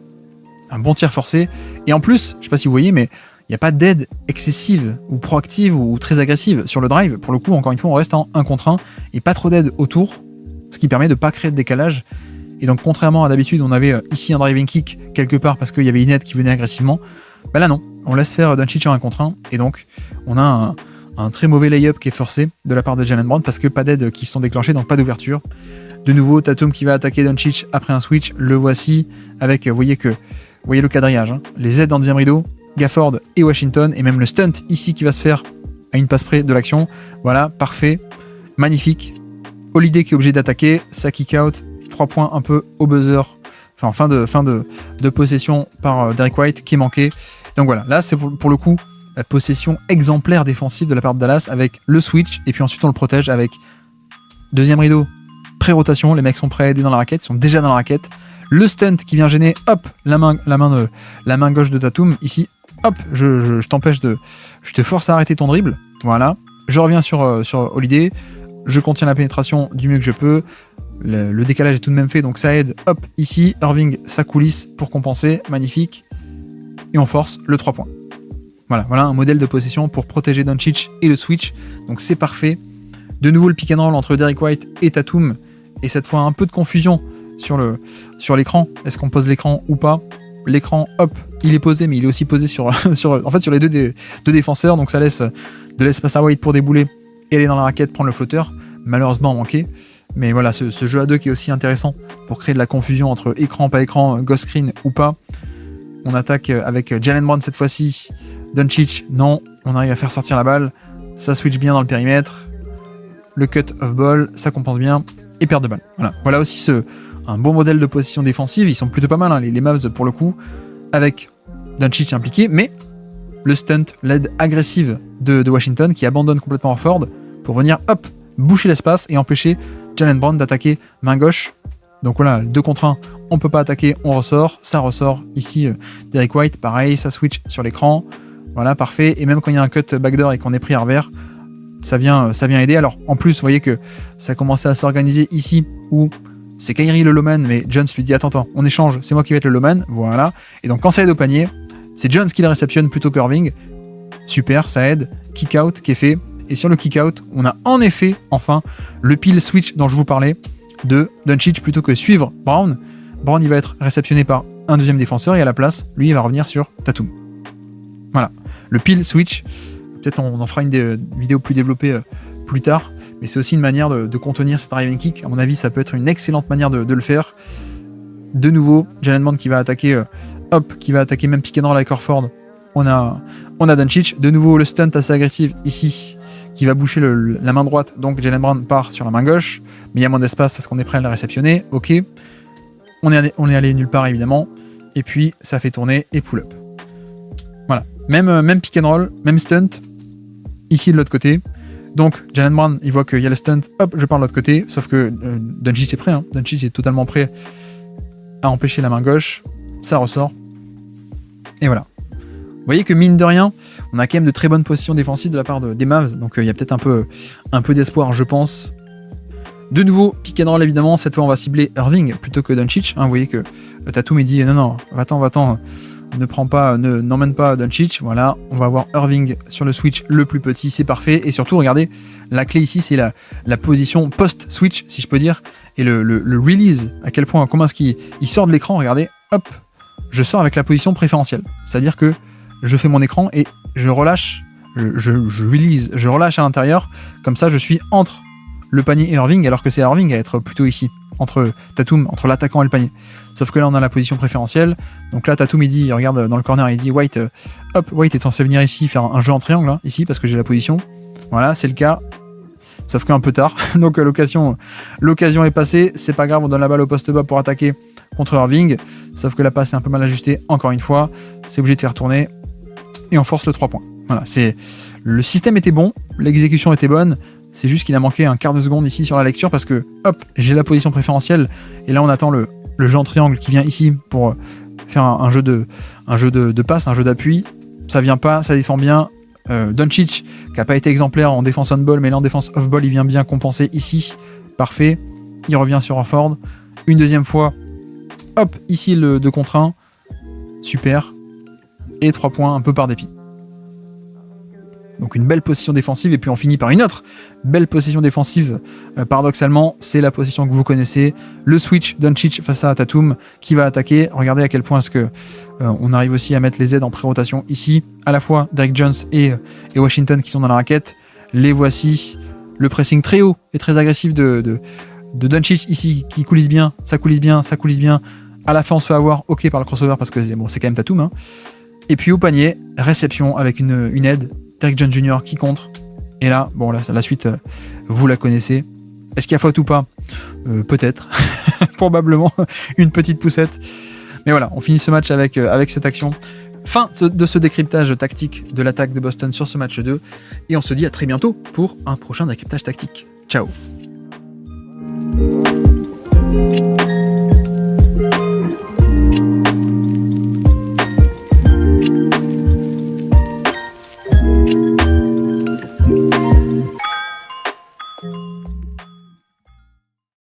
un bon tir forcé. Et en plus, je sais pas si vous voyez, mais il n'y a pas d'aide excessive ou proactive ou très agressive sur le drive. Pour le coup, encore une fois, on reste en 1 contre 1 et pas trop d'aide autour, ce qui permet de pas créer de décalage. Et donc contrairement à d'habitude, on avait ici un driving kick quelque part parce qu'il y avait une aide qui venait agressivement, là non, on laisse faire Doncic en 1 contre 1 et donc on a un très mauvais lay-up qui est forcé de la part de Jaylen Brown parce que pas d'aide qui sont déclenchées, donc pas d'ouverture. De nouveau, Tatum qui va attaquer Doncic après un switch, le voici avec, vous voyez le quadrillage, les aides en deuxième rideau, Gafford et Washington, et même le stunt ici qui va se faire à une passe près de l'action. Voilà, parfait, magnifique. Holiday qui est obligé d'attaquer, ça kick out, 3 points un peu au buzzer, fin de possession par Derrick White qui est manqué. Donc voilà, là c'est pour le coup la possession exemplaire défensive de la part de Dallas avec le switch et puis ensuite on le protège avec deuxième rideau, pré-rotation, les mecs sont prêts à aider dans la raquette, ils sont déjà dans la raquette. Le stunt qui vient gêner, hop, la main gauche de Tatum ici, hop, je t'empêche je te force à arrêter ton dribble. Voilà, je reviens sur Holiday, je contiens la pénétration du mieux que je peux. Le décalage est tout de même fait, donc ça aide. Hop, ici, Irving, ça coulisse pour compenser, magnifique. Et on force le 3 points. Voilà un modèle de possession pour protéger Doncic et le switch. Donc c'est parfait. De nouveau le pick and roll entre Derrick White et Tatum. Et cette fois un peu de confusion sur l'écran. Est-ce qu'on pose l'écran ou pas ? L'écran, hop, il est posé, mais il est aussi posé sur les deux défenseurs. Donc ça laisse de l'espace à White pour débouler et aller dans la raquette, prendre le flotteur. Malheureusement manqué. Mais voilà, ce jeu à 2 qui est aussi intéressant pour créer de la confusion entre écran, pas écran, ghost screen ou pas. On attaque avec Jaylen Brown cette fois-ci. Doncic, non. On arrive à faire sortir la balle. Ça switch bien dans le périmètre. Le cut of ball, ça compense bien. Et perte de balle. Voilà aussi un bon modèle de possession défensive. Ils sont plutôt pas mal, les Mavs pour le coup. Avec Doncic impliqué. Mais le stunt, l'aide agressive de Washington qui abandonne complètement Horford pour venir, hop, boucher l'espace et empêcher Jaylen Brown d'attaquer main gauche. Donc voilà, 2 contre 1, on peut pas attaquer, on ressort, ça ressort. Ici, Derrick White, pareil, ça switch sur l'écran. Voilà, parfait. Et même quand il y a un cut backdoor et qu'on est pris à revers, ça vient aider. Alors en plus, vous voyez que ça a commencé à s'organiser ici où c'est Kyrie le lowman, mais Jones lui dit attends, on échange, c'est moi qui vais être le lowman. Voilà. Et donc quand ça aide au panier, c'est Jones qui le réceptionne plutôt que Irving. Super, ça aide. Kick out qui est fait. Et sur le kick-out, on a en effet, enfin, le pile switch dont je vous parlais de Doncic plutôt que suivre Brown. Brown, il va être réceptionné par un deuxième défenseur et à la place, lui, il va revenir sur Tatum. Voilà, le pile switch. Peut-être on en fera une vidéo plus développée plus tard, mais c'est aussi une manière de contenir cette driving kick. À mon avis, ça peut être une excellente manière de le faire. De nouveau, Jalen Brown qui va attaquer, qui va attaquer même pick and roll avec Horford. On a Doncic. De nouveau, le stunt assez agressif ici, qui va boucher la main droite. Donc Jalen Brown part sur la main gauche, mais il y a moins d'espace parce qu'on est prêt à le réceptionner. Ok, on est allé nulle part évidemment. Et puis ça fait tourner et pull-up. Voilà, même pick and roll, même stunt, ici de l'autre côté. Donc Jalen Brown, il voit qu'il y a le stunt, hop, je pars de l'autre côté, sauf que Doncic est prêt, hein. Doncic est totalement prêt à empêcher la main gauche, ça ressort. Et voilà. Vous voyez que mine de rien, on a quand même de très bonnes positions défensives de la part des Mavs, donc il y a peut-être un peu d'espoir, je pense. De nouveau, pick and roll évidemment, cette fois on va cibler Irving plutôt que Doncic. Hein, vous voyez que Tatum il dit non, va-t'en, n'emmène pas Doncic. Voilà, on va avoir Irving sur le switch le plus petit, c'est parfait. Et surtout, regardez, la clé ici, c'est la position post-switch, si je peux dire, et le release, à quel point, comment est-ce qu'il sort de l'écran, regardez, hop, je sors avec la position préférentielle. C'est-à-dire que je fais mon écran et je relâche, je relâche à l'intérieur, comme ça je suis entre le panier et Irving, alors que c'est Irving à être plutôt ici, entre Tatum, entre l'attaquant et le panier. Sauf que là on a la position préférentielle, donc là Tatum il dit, il regarde dans le corner, il dit White est censé venir ici faire un jeu en triangle, hein, ici, parce que j'ai la position. Voilà, c'est le cas, sauf qu'un peu tard, donc l'occasion est passée, c'est pas grave, on donne la balle au poste bas pour attaquer contre Irving, sauf que la passe est un peu mal ajustée, encore une fois, c'est obligé de faire tourner, et on force le 3 points. Voilà, le système était bon, l'exécution était bonne, c'est juste qu'il a manqué un quart de seconde ici sur la lecture parce que, hop, j'ai la position préférentielle, et là on attend le jeu en triangle qui vient ici pour faire un jeu de passe, un jeu d'appui, ça vient pas, ça défend bien. Doncic, qui n'a pas été exemplaire en défense on-ball, mais là en défense off-ball, il vient bien compenser ici, parfait, il revient sur Horford, une deuxième fois, hop, ici le 2 contre 1, super, et 3 points un peu par dépit. Donc une belle position défensive, et puis on finit par une autre belle position défensive, paradoxalement, c'est la position que vous connaissez, le switch Doncic face à Tatum, qui va attaquer. Regardez à quel point est-ce que on arrive aussi à mettre les aides en pré-rotation ici, à la fois Derrick Jones et Washington qui sont dans la raquette, les voici, le pressing très haut et très agressif de Doncic ici, qui coulisse bien, ça coulisse bien, à la fin on se fait avoir, ok, par le crossover, parce que bon, c'est quand même Tatum, hein. Et puis au panier, réception avec une aide, Derrick Jones Jr. qui contre. Et là, bon, là, la suite, vous la connaissez. Est-ce qu'il y a faute ou pas ? Peut-être. Probablement une petite poussette. Mais voilà, on finit ce match avec cette action. Fin de ce décryptage tactique de l'attaque de Boston sur ce match 2. Et on se dit à très bientôt pour un prochain décryptage tactique. Ciao.